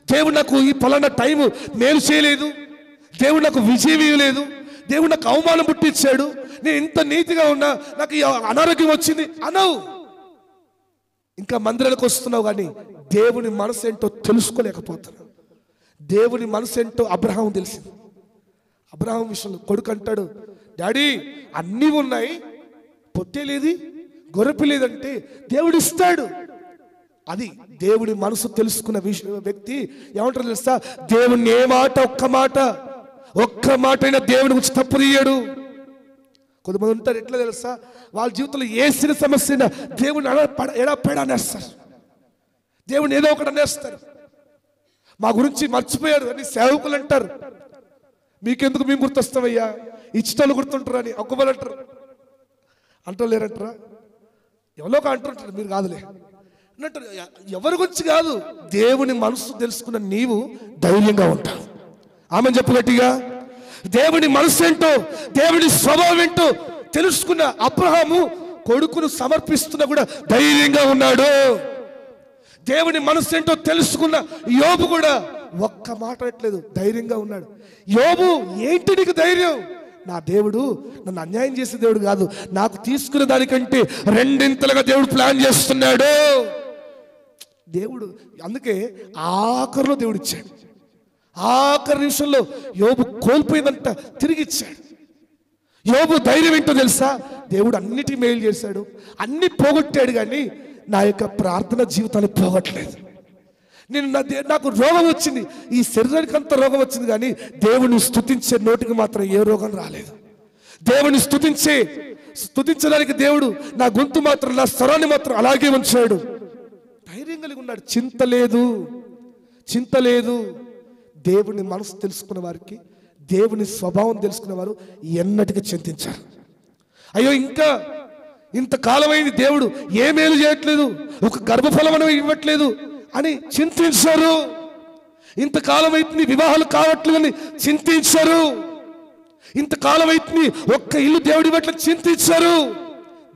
దేవుడు నాకు ఈ పలానా టైం మేలు చేయలేదు, దేవుడు నాకు విజయం ఇవ్వలేదు, దేవుడు నాకు అవమానం పుట్టించాడు, నేను ఇంత నీతిగా ఉన్నా నాకు ఈ అనారోగ్యం వచ్చింది అనవు. ఇంకా మందిరానికి వస్తున్నావు కానీ దేవుని మనసు ఏంటో తెలుసుకోలేకపోతున్నావు. దేవుని మనసు ఏంటో అబ్రహాం తెలిసింది. అబ్రహాం విషయంలో కొడుకు అంటాడు, డాడీ అన్నీ ఉన్నాయి, పొట్టేలేది, గొర్రెపిల్లేదంటే దేవుడు ఇస్తాడు. అది దేవుని మనసు తెలుసుకున్న వ్యక్తి ఏమంటారు తెలుసా? దేవుని ఏ మాట ఒక్క మాట అయినా దేవుని గురించి తప్పు తీయడు. కొంతమంది ఉంటారు ఎట్లా తెలుసా? వాళ్ళ జీవితంలో ఏ చిన్న సమస్య అయినా దేవుని ఎడపేడ అనేస్తారు, దేవుని ఏదో ఒకటి అనేస్తారు. మా గురించి మర్చిపోయారు అని సేవకులు అంటారు. మీకెందుకు మేము గుర్తొస్తామయ్యా, ఇచ్చటోళ్ళు గుర్తుంటారు అని ఒక్కబోలు అంటారు. అంటలేరంటారా? ఎవరో ఒక అంటుంటారు, మీరు కాదులే అంటారు. ఎవరి గురించి కాదు, దేవుని మనసు తెలుసుకున్న నీవు ధైర్యంగా ఉంటావు. ఆమె చెప్పు గట్టిగా. దేవుని మనసు ఏంటో, దేవుని స్వభావం ఏంటో తెలుసుకున్న అబ్రహాము కొడుకును సమర్పిస్తున్నా కూడా ధైర్యంగా ఉన్నాడు. దేవుని మనసు ఏంటో తెలుసుకున్న యోబు కూడా ఒక్క మాట అనట్లేదు, ధైర్యంగా ఉన్నాడు. యోబు ఏంటి నీకు ధైర్యం? నా దేవుడు నన్ను అన్యాయం చేసే దేవుడు కాదు, నాకు తీసుకున్న దానికంటే 2 దేవుడు ప్లాన్ చేస్తున్నాడు. దేవుడు అందుకే ఆఖరిలో దేవుడు ఇచ్చాడు. ఆఖరి నిమిషంలో యోబు కోల్పోయిందంట తిరిగి ఇచ్చాడు. యోబు ధైర్యం ఏంటో తెలుసా? దేవుడు అన్నిటి మేలు చేశాడు, అన్ని పోగొట్టాడు, కానీ నా యొక్క ప్రార్థన జీవితాన్ని పోగొట్టలేదు. నేను నాకు రోగం వచ్చింది, ఈ శరీరానికి అంత రోగం వచ్చింది, కానీ దేవుని స్తుతించే నోటికి మాత్రం ఏ రోగం రాలేదు. దేవుని స్తుతించడానికి దేవుడు నా గొంతు మాత్రం, నా స్వరాన్ని మాత్రం అలాగే ఉంచాడు. ధైర్యం కలిగి ఉన్నాడు, చింత లేదు. దేవుని మనసు తెలుసుకున్న వారికి, దేవుని స్వభావం తెలుసుకున్న వారు ఎన్నటికీ చింతించారు. అయ్యో ఇంకా ఇంతకాలమైంది దేవుడు ఏ మేలు చేయట్లేదు, ఒక గర్భఫలం ఇవ్వట్లేదు అని చింతించారు. ఇంతకాలం అయితే వివాహాలు కావట్లేదని చింతించారు. ఇంతకాలం అయితే ఒక్క ఇల్లు దేవుడి పట్ల చింతించారు.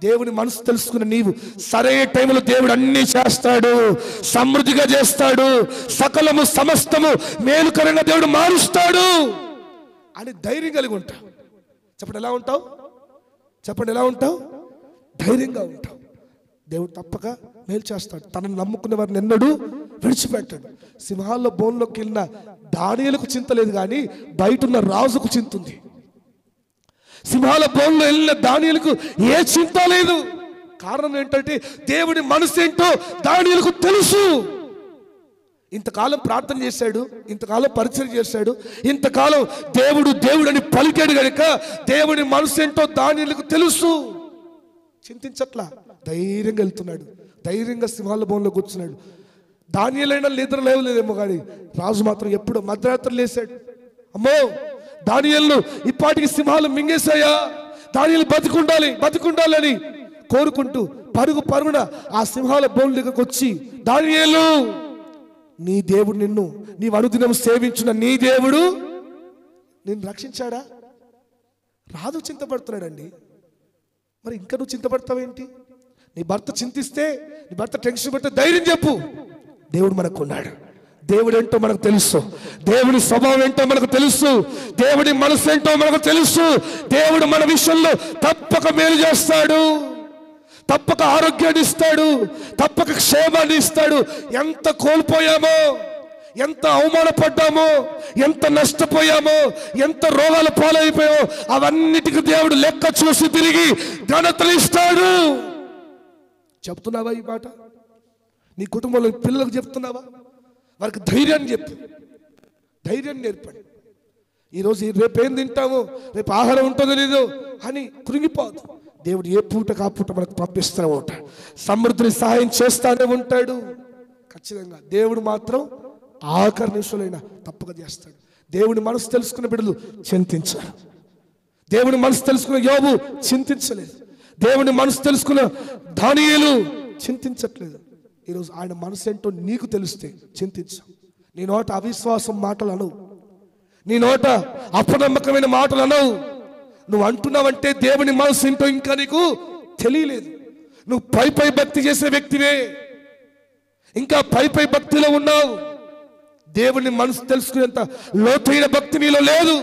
దేవుని మనసు తెలుసుకున్న నీవు సరైన టైంలో దేవుడు అన్ని చేస్తాడు, సమృద్ధిగా చేస్తాడు, సకలము సమస్తము మేలుకరంగా దేవుడు మారుస్తాడు అని ధైర్యం కలిగి ఉంటావు. చెప్పండి ఎలా ఉంటావు? చెప్పండి ఎలా ఉంటావు? ధైర్యంగా ఉంటావు. దేవుడు తప్పక మేలు చేస్తాడు. తనను నమ్ముకునే వారిని ఎన్నడూ విడిచిపెట్టాడు. సింహాల్లో బోన్లోకి వెళ్ళిన దానియేలుకు చింత లేదు, కానీ బయట ఉన్న రాజుకు చింత ఉంది. సింహాల బోన్లో వెళ్ళిన దానియేలుకు ఏ చింత లేదు. కారణం ఏంటంటే దేవుని మనసు ఏంటో దానియేలుకు తెలుసు. ఇంతకాలం ప్రార్థన చేశాడు, ఇంతకాలం పరిచయం చేశాడు, ఇంతకాలం దేవుడు అని పలికాడు కనుక దేవుని మనసు ఏంటో దానియేలుకు తెలుసు. చింతించట్లా, ధైర్యంగా వెళ్తున్నాడు, ధైర్యంగా సింహాల బోన్లో కూర్చున్నాడు. దానియేలైనా నిద్ర లేవలేదేమో, కానీ రాజు మాత్రం ఎప్పుడో మధ్యరాత్రి లేచాడు. అమ్మో దానియేలును ఇప్పటికి సింహాలు మింగేశాయా, దానియేలు బతికుండాలి అని కోరుకుంటూ పరుగున ఆ సింహాల బోన్ దగ్గరకు వచ్చి, దానియేలు నీ దేవుడు నిన్ను నీవు అనుదినం సేవించిన నీ దేవుడు నిన్ను రక్షించాడా? రాజు చింతపడుతున్నాడండి. మరి ఇంకా నువ్వు చింతపడతావేంటి? నీ భర్త చింతిస్తే, నీ భర్త టెన్షన్ పడితే ధైర్యం చెప్పు. దేవుడు మనకు ఉన్నాడు. దేవుడు ఏంటో మనకు తెలుసు. దేవుడి స్వభావం ఏంటో మనకు తెలుసు. దేవుడి మనసు ఏంటో మనకు తెలుసు. దేవుడు మన విషయంలో తప్పక మేలు చేస్తాడు, తప్పక ఆరోగ్యాన్ని ఇస్తాడు, తప్పక క్షేమాన్ని ఇస్తాడు. ఎంత కోల్పోయామో, ఎంత అవమానపడ్డామో, ఎంత నష్టపోయామో, ఎంత రోగాల పాలైపోయామో అవన్నిటికీ దేవుడు లెక్క చూసి తిరిగి ఘనతలు ఇస్తాడు. చెప్తున్నావా ఈ మాట? నీ కుటుంబంలో పిల్లలకు చెప్తున్నావా? వారికి ధైర్యాన్ని చెప్పు, ధైర్యాన్ని నేర్పండి. ఈరోజు రేపు ఏం తింటామో, రేపు ఆహారం ఉంటుందో లేదో అని కృంగిపోదు. దేవుడు ఏ పూటకు ఆ పూట మనకు పంపిస్తూనే ఉంటాడు. సమృద్ధిని సహాయం చేస్తానే ఉంటాడు. ఖచ్చితంగా దేవుడు మాత్రం ఆఖరి నిమిషంలో తప్పక చేస్తాడు. దేవుని మనసు తెలుసుకున్న బిడ్డలు చింతించారు. దేవుని మనసు తెలుసుకున్న యోబు చింతించలేదు. దేవుని మనసు తెలుసుకున్న దానియేలు చింతించట్లేదు. ఈరోజు ఆయన మనసు ఏంటో నీకు తెలిస్తే చింతించు. నీ నోట అవిశ్వాసం మాటలు అనవు, నీ నోట అపనమ్మకమైన మాటలు అనవు. నువ్వు అంటున్నావంటే దేవుని మనసు ఏంటో ఇంకా నీకు తెలియలేదు. నువ్వు పై భక్తి చేసే వ్యక్తివే, ఇంకా పై భక్తిలో ఉన్నావు. దేవుని మనసు తెలుసుకునేంత లోతైన భక్తి నీలో లేదు.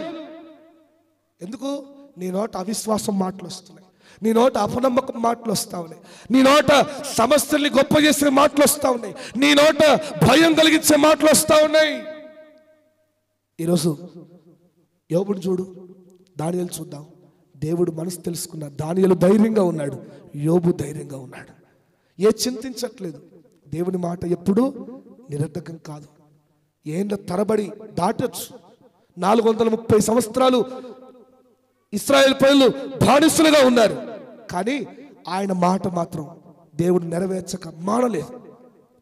ఎందుకు? నీ నోట అవిశ్వాసం మాటలు వస్తున్నాయి, నీ నోట అపనమ్మకం మాటలు వస్తా ఉన్నాయి, నీ నోట సమస్యల్ని గొప్ప చేసే మాటలు వస్తా ఉన్నాయి, నీ నోట భయం కలిగించే మాటలు వస్తా ఉన్నాయి. ఈరోజు యోబుని చూడు, దానియేలు చూద్దాం. దేవుడు మనసు తెలుసుకున్న దానియేలు ధైర్యంగా ఉన్నాడు, యోబు ధైర్యంగా ఉన్నాడు. ఏ చింతించట్లేదు. దేవుని మాట ఎప్పుడూ నిరర్ధకం కాదు. ఏండ్ల తరబడి దాటొచ్చు. 430 సంవత్సరాలు ఇశ్రాయేల్ ప్రజలు బానిసలుగా ఉన్నారు, కానీ ఆయన మాట మాత్రం దేవుడు నెరవేర్చక మానలేదు.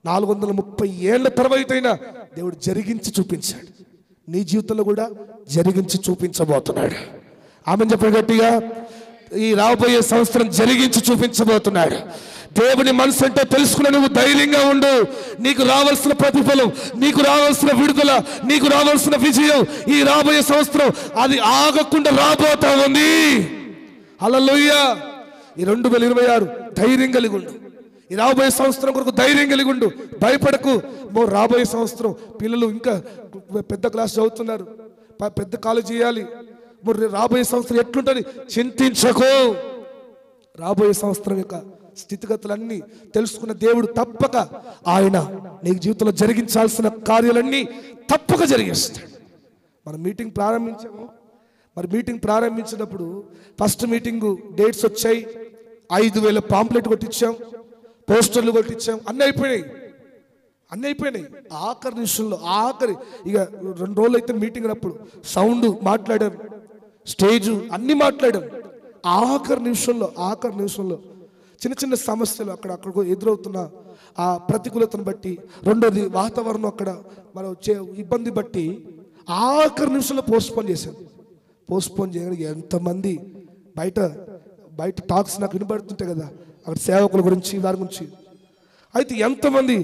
430 ఏళ్ల తర్వాతైనా దేవుడు జరిగించి చూపించాడు. నీ జీవితంలో కూడా జరిగించి చూపించబోతున్నాడు. ఆమెను చెప్పండి గట్టిగా. ఈ రాబోయే సంవత్సరం జరిగించి చూపించబోతున్నాడు. దేవుని మనసు అంటే తెలుసుకున్న నువ్వు ధైర్యంగా ఉండు. నీకు రావాల్సిన ప్రతిఫలం, నీకు రావాల్సిన విడుదల, నీకు రావాల్సిన విజయం ఈ రాబోయే సంవత్సరం అది ఆగకుండా రాబోతా ఉంది. హల్లెలూయా. ఈ 2026 ధైర్యం కలిగి ఉండు. ఈ రాబోయే సంవత్సరం కొరకు ధైర్యం కలిగి ఉండు. భయపడకు. రాబోయే సంవత్సరం పిల్లలు ఇంకా పెద్ద క్లాస్ చదువుతున్నారు, పెద్ద కాలేజ్ చేయాలి. రాబోయే సంవత్సరం ఎట్లుంటుంది చింతించకు. రాబోయే సంవత్సరం యొక్క స్థితిగతులన్నీ తెలుసుకున్న దేవుడు తప్పక ఆయన నీకు జీవితంలో జరిగించాల్సిన కార్యాలన్నీ తప్పక జరిగిస్తాడు. మనం మీటింగ్ ప్రారంభించాము. మరి మీటింగ్ ప్రారంభించినప్పుడు ఫస్ట్ మీటింగు డేట్స్ వచ్చాయి, 5,000 పాంప్లెట్ కొట్టించాం, పోస్టర్లు కొట్టించాం, అన్నీ అయిపోయినాయి. ఆఖరి నిమిషంలో ఇక 2 రోజులు అయితే మీటింగ్ అప్పుడు సౌండ్ మాట్లాడాం, స్టేజు అన్నీ మాట్లాడాం. ఆఖరి నిమిషంలో చిన్న సమస్యలు అక్కడికి ఎదురవుతున్న ఆ ప్రతికూలతను బట్టి, రెండోది వాతావరణం అక్కడ మనం ఇబ్బంది బట్టి ఆఖరి నిమిషంలో పోస్ట్పోన్ చేశాను. పోస్ట్పోన్ చేయడానికి ఎంతమంది బయట టాక్స్ నాకు వినబడుతుంటాయి కదా, అక్కడ సేవకుల గురించి వారి గురించి. అయితే ఎంతమంది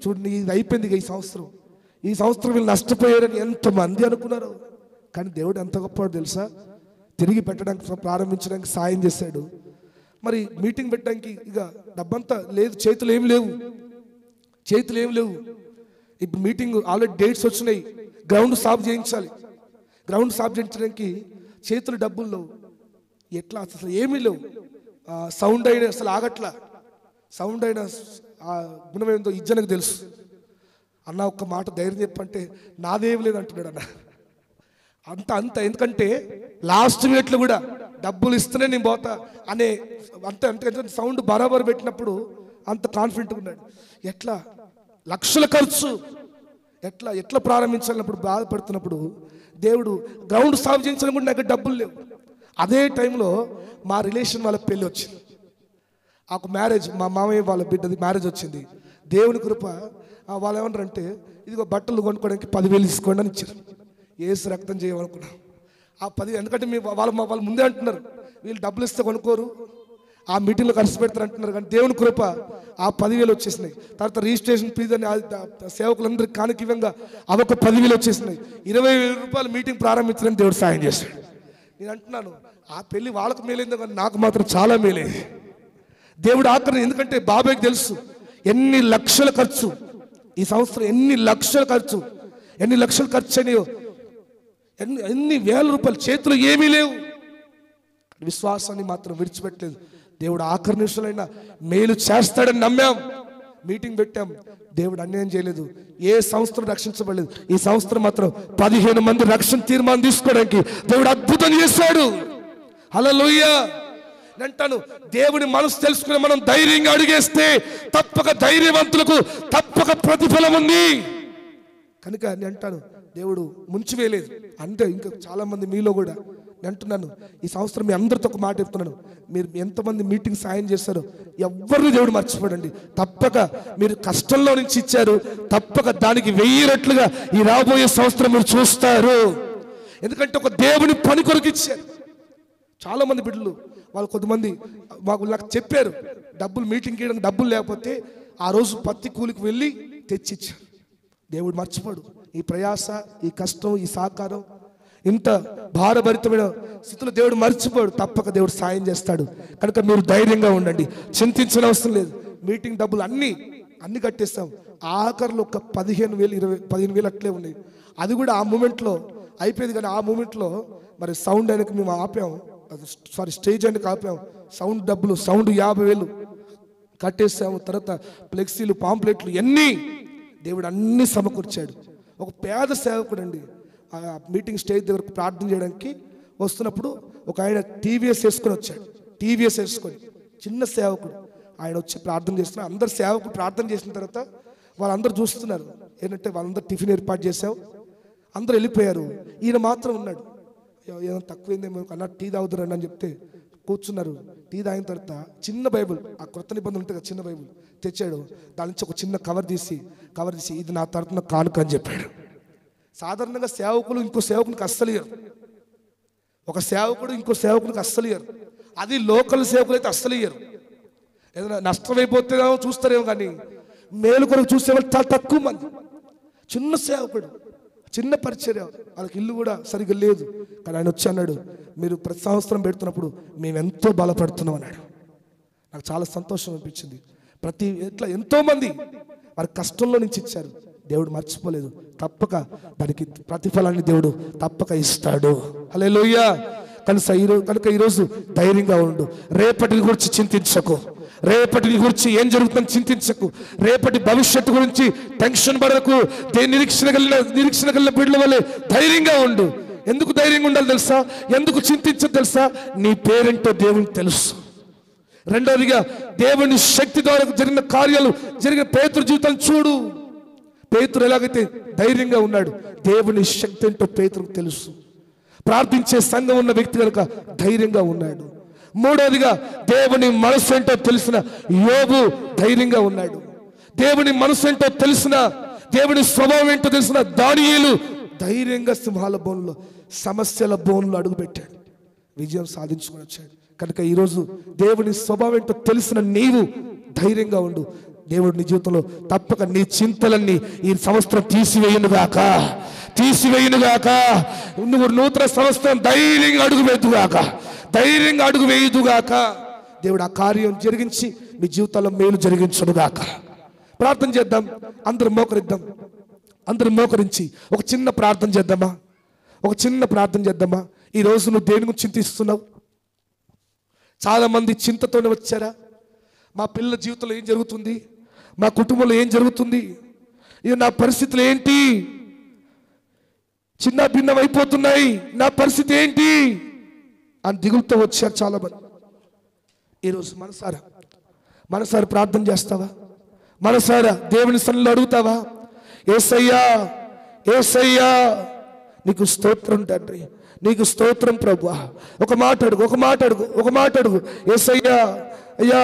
చూడండి, ఇది అయిపోయింది ఈ సంవత్సరం వీళ్ళు నష్టపోయారని ఎంతమంది అనుకున్నారు. కానీ దేవుడు ఎంత గొప్పవాడు తెలుసా? తిరిగి పెట్టడానికి ప్రారంభించడానికి సాయం చేశాడు. మరి మీటింగ్ పెట్టడానికి ఇక డబ్బంతా లేదు, చేతులు ఏమి లేవు. ఇప్పుడు మీటింగ్ ఆల్రెడీ డేట్స్ వచ్చినాయి, గ్రౌండ్ సాఫ్ చేయించాలి. గ్రౌండ్ సాఫ్ చేయించడానికి చేతులు డబ్బులు లేవు. ఎట్లా అసలు ఏమీ లేవు. సౌండ్ అయినా అసలు ఆగట్లా. సౌండ్ అయినా గుణమేందో ఇజ్జనకు తెలుసు. అన్న ఒక్క మాట ధైర్యం చెప్పంటే నాదేమి లేదు అంటున్నాడు అన్న. అంత ఎందుకంటే లాస్ట్ మినిట్లో కూడా డబ్బులు ఇస్తేనే నేను పోతా అనే అంతే సౌండ్ బరాబర్ పెట్టినప్పుడు అంత కాన్ఫిడెంట్గా ఉన్నాడు. ఎట్లా లక్షల ఖర్చు, ఎట్లా ప్రారంభించాలన్నప్పుడు బాధపడుతున్నప్పుడు దేవుడు గ్రౌండ్ సాఫ్ చేయించడం కూడా నాకు డబ్బులు లేవు. అదే టైంలో మా రిలేషన్ వాళ్ళ పెళ్ళి వచ్చింది. ఒక మ్యారేజ్, మా మామయ్య వాళ్ళ బిడ్డది మ్యారేజ్ వచ్చింది. దేవుని కృప. వాళ్ళు ఏమంటారంటే ఇదిగో బట్టలు కొనుక్కోవడానికి 10,000 తీసుకోండి అని ఇచ్చారు. ఏసు రక్తం చేయమనుకున్నాం. ఆ 10 ఎందుకంటే వాళ్ళ ముందే అంటున్నారు వీళ్ళు డబ్బులు ఇస్తే కొనుక్కోరు, ఆ మీటింగ్లో ఖర్చు పెడతారు అంటున్నారు, కానీ దేవుని కృప ఆ 10,000 వచ్చేసినాయి. తర్వాత రిజిస్ట్రేషన్ ఫీజు అని సేవకులందరికీ కానుకీయంగా అవొక 10,000 వచ్చేసినాయి. 20,000 రూపాయలు మీటింగ్ ప్రారంభించడానికి దేవుడు సాయం చేశాడు. నేను అంటున్నాను, ఆ పెళ్లి వాళ్ళకు మేలైందో కానీ నాకు మాత్రం చాలా మేలైంది. దేవుడు ఆఖరి, ఎందుకంటే బాబాయ్కి తెలుసు ఎన్ని లక్షల ఖర్చు ఈ సంవత్సరం, ఎన్ని లక్షల ఖర్చు అయినాయో, ఎన్ని వేల రూపాయలు చేతులు ఏమీ లేవు. విశ్వాసాన్ని మాత్రం విడిచిపెట్టలేదు. దేవుడు ఆఖరి నిమిషాలైనా మేలు చేస్తాడని నమ్మాం. మీటింగ్ పెట్టాం. దేవుడు అన్యాయం చేయలేదు. ఏ సంవత్సరం రక్షించబడలేదు. ఈ సంవత్సరం మాత్రం 15 మంది రక్షణ తీర్మానం తీసుకోవడానికి దేవుడు అద్భుతం చేశాడు. హల్లెలూయా. అంటాను, దేవుని మనసు తెలుసుకుని మనం ధైర్యంగా అడిగేస్తే తప్పక ధైర్యవంతులకు తప్పక ప్రతిఫలం ఉంది కనుక నేను అంటాను, దేవుడు ముంచివేయలేదు. అంటే ఇంకా చాలా మంది మీలో కూడా నేను అంటున్నాను, ఈ సంవత్సరం మీ అందరితో ఒక మాట చెప్తున్నాను, మీరు ఎంతమంది మీటింగ్ సాయం చేస్తారో ఎవరిని దేవుడు మర్చిపోడండి. తప్పక మీరు కష్టంలో నుంచి ఇచ్చారు, తప్పక దానికి 1000 రెట్లుగా ఈ రాబోయే సంవత్సరం మీరు చూస్తారు. ఎందుకంటే ఒక దేవుని పని కొరకు ఇచ్చారు. చాలా మంది బిడ్డలు వాళ్ళు కొంతమంది నాకు చెప్పారు, డబ్బులు మీటింగ్ చేయడానికి డబ్బులు లేకపోతే ఆ రోజు పత్తి కూలికి వెళ్ళి తెచ్చిచ్చారు. దేవుడు మర్చిపోడు. ఈ ప్రయాస, ఈ కష్టం, ఈ సహకారం, ఇంత భారభరితమైన స్థితిలో దేవుడు మర్చిపోడు. తప్పక దేవుడు సాయం చేస్తాడు. కనుక మీరు ధైర్యంగా ఉండండి, చింతించిన అవసరం లేదు. మీటింగ్ డబ్బులు అన్ని కట్టేస్తాం. ఆఖరిలో ఒక 15,000 అట్లే ఉన్నాయి. అది కూడా ఆ మూమెంట్లో అయిపోయింది. కానీ ఆ మూమెంట్లో మరి సౌండ్ ఆయనకు మేము ఆపాం, స్టేజ్ ఆయనకు ఆపాం. సౌండ్ డబ్బులు 50,000 కట్టేసాము. తర్వాత ఫ్లెక్సీలు, పాంప్లెట్లు ఎన్ని దేవుడు అన్ని సమకూర్చాడు. ఒక పేద సేవకుడు అండి, ఆ మీటింగ్ స్టేజ్ దగ్గర ప్రార్థన చేయడానికి వస్తున్నప్పుడు ఒక ఆయన టీవీఎస్ వేసుకొని వచ్చాడు. టీవీఎస్ వేసుకొని చిన్న సేవకుడు ఆయన వచ్చి ప్రార్థన చేస్తున్నారు. అందరు సేవకుడు ప్రార్థన చేసిన తర్వాత వాళ్ళందరూ చూస్తున్నారు. ఏంటంటే వాళ్ళందరూ టిఫిన్ ఏర్పాటు చేసావు, అందరూ వెళ్ళిపోయారు. ఈయన మాత్రం ఉన్నాడు. ఏదో తక్కువైందేమో అన్న, టీ తాగుతారండి అని చెప్తే కూర్చున్నారు. టీ తాగిన తర్వాత చిన్న బైబుల్, ఆ కొత్త నిబంధనలు ఉంటుంది కదా, చిన్న బైబుల్ తెచ్చాడు. దాని నుంచి ఒక చిన్న కవర్ తీసి ఇది నా తరపున కానుక అని చెప్పాడు. సాధారణంగా సేవకులు ఇంకో సేవకునికి అస్సలు ఇయ్యరు. ఒక సేవకుడు ఇంకో సేవకునికి అస్సలు ఇయ్యరు. అది లోకల్ సేవకులు అయితే అస్సలు ఇయ్యరు. ఏదైనా నష్టమైపోతేనేమో చూస్తారేమో, కానీ మేలు కొరకు చూసేవాళ్ళు చాలా తక్కువ మంది. చిన్న సేవకుడు, చిన్న పరిచర్య, వాళ్ళకి ఇల్లు కూడా సరిగ్గా లేదు. కానీ ఆయన వచ్చి అన్నాడు, మీరు ప్రతి సంవత్సరం పెడుతున్నప్పుడు మేము ఎంతో బలపడుతున్నాం అన్నాడు. నాకు చాలా సంతోషం అనిపించింది. ఇట్లా ఎంతోమంది వారి కష్టంలో నుంచి ఇచ్చారు. దేవుడు మర్చిపోలేదు. తప్పక దానికి ప్రతిఫలాన్ని దేవుడు తప్పక ఇస్తాడు. హల్లెలూయా. కనుక ఈరోజు ధైర్యంగా ఉండు. రేపటిని గురించి చింతించకు. రేపటిని గురించి ఏం జరుగుతుందని చింతించకు. రేపటి భవిష్యత్తు గురించి టెన్షన్ పడకు. నిరీక్షణ కలిగిన బిడ్డల వల్లే ధైర్యంగా ఉండు. ఎందుకు ధైర్యంగా ఉండాలి తెలుసా? ఎందుకు చింతించదు తెలుసా? నీ పేరేంటో దేవునికి తెలుసు. రెండవదిగా, దేవుని శక్తి ద్వారా జరిగిన కార్యాలు, జరిగిన పేతురు జీవితం చూడు. పేతురు ఎలాగైతే ధైర్యంగా ఉన్నాడు, దేవుని శక్తి ఏంటో పేతురుకు తెలుసు. ప్రార్థించే సంఘం ఉన్న వ్యక్తి కనుక ధైర్యంగా ఉన్నాడు. మూడవదిగా, దేవుని మనసు ఏంటో తెలిసిన యోబు ధైర్యంగా ఉన్నాడు. దేవుని మనసు ఏంటో తెలిసిన, దేవుని స్వభావం ఏంటో తెలిసిన దానియేలు ధైర్యంగా సింహాల బోన్లో, సమస్యల బోన్లో అడుగుపెట్టాడు, విజయం సాధించుకొని వచ్చాడు. కనుక ఈరోజు దేవుని స్వభావం ఏంటో తెలిసిన నీవు ధైర్యంగా ఉండు. దేవుడు నీ జీవితంలో తప్పక నీ చింతలన్నీ ఈ సంవత్సరం తీసివేయునుగాక. నువ్వు నూతన సంవత్సరం ధైర్యంగా అడుగు వేయుదుగాక. దేవుడు ఆ కార్యం జరిగించి నీ జీవితంలో మేలు జరిగించునుగాక. ప్రార్థన చేద్దాం. అందరం మోకరించి ఒక చిన్న ప్రార్థన చేద్దామా? ఈరోజు నువ్వు దేని గురించి చింతిస్తున్నావు? చాలా మంది చింతతోనే వచ్చారా? మా పిల్లల జీవితంలో ఏం జరుగుతుంది, మా కుటుంబంలో ఏం జరుగుతుంది, ఇది నా పరిస్థితులు ఏంటి, చిన్న భిన్నం అయిపోతున్నాయి, నా పరిస్థితి ఏంటి అని దిగులుతో వచ్చారు చాలా మంది. ఈరోజు మనసారా ప్రార్థన చేస్తావా? మనసారా దేవుని సన్నిధిలో అడుగుతావా? యేసయ్యా నీకు స్తోత్రం తండ్రి, నీకు స్తోత్రం ప్రభువా. ఒక మాట అడుగు. యేసయ్యా, అయ్యా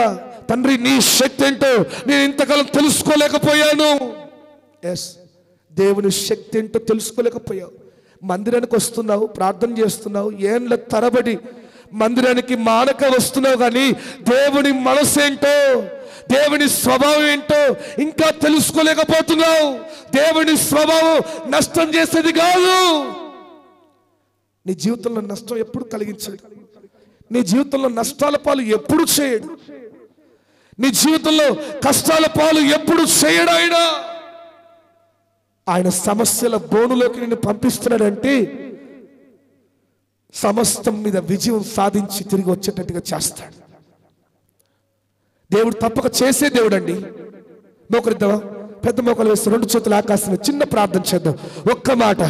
తండ్రి, నీ శక్తి ఏంటో నేను ఇంతకాలం తెలుసుకోలేకపోయాను. దేవుని శక్తి ఏంటో తెలుసుకోలేకపోయావు. మందిరానికి వస్తున్నావు, ప్రార్థన చేస్తున్నావు, ఏండ్ల తరబడి మందిరానికి మానక వస్తున్నావు, కానీ దేవుని మనసు ఏంటో, దేవుని స్వభావం ఏంటో ఇంకా తెలుసుకోలేకపోతున్నావు. దేవుని స్వభావం నష్టం చేసేది కాదు. నీ జీవితంలో నష్టం ఎప్పుడు కలిగించాడు? నీ జీవితంలో నష్టాల పాలు ఎప్పుడు చేయడు? నీ జీవితంలో కష్టాల పాలు ఎప్పుడు చేయడు? ఆయన సమస్యల బోనులోకి నిన్ను పంపిస్తున్నాడంటే సమస్తం మీద విజయం సాధించి తిరిగి వచ్చేటట్టుగా చేస్తాడు. దేవుడు తప్పక చేసే దేవుడు అండి. మోకరిద్దామా? పెద్ద మోకలు వేసి 2 చేతులు ఆకాశం చిన్న ప్రార్థన చేద్దాం. ఒక్క మాట.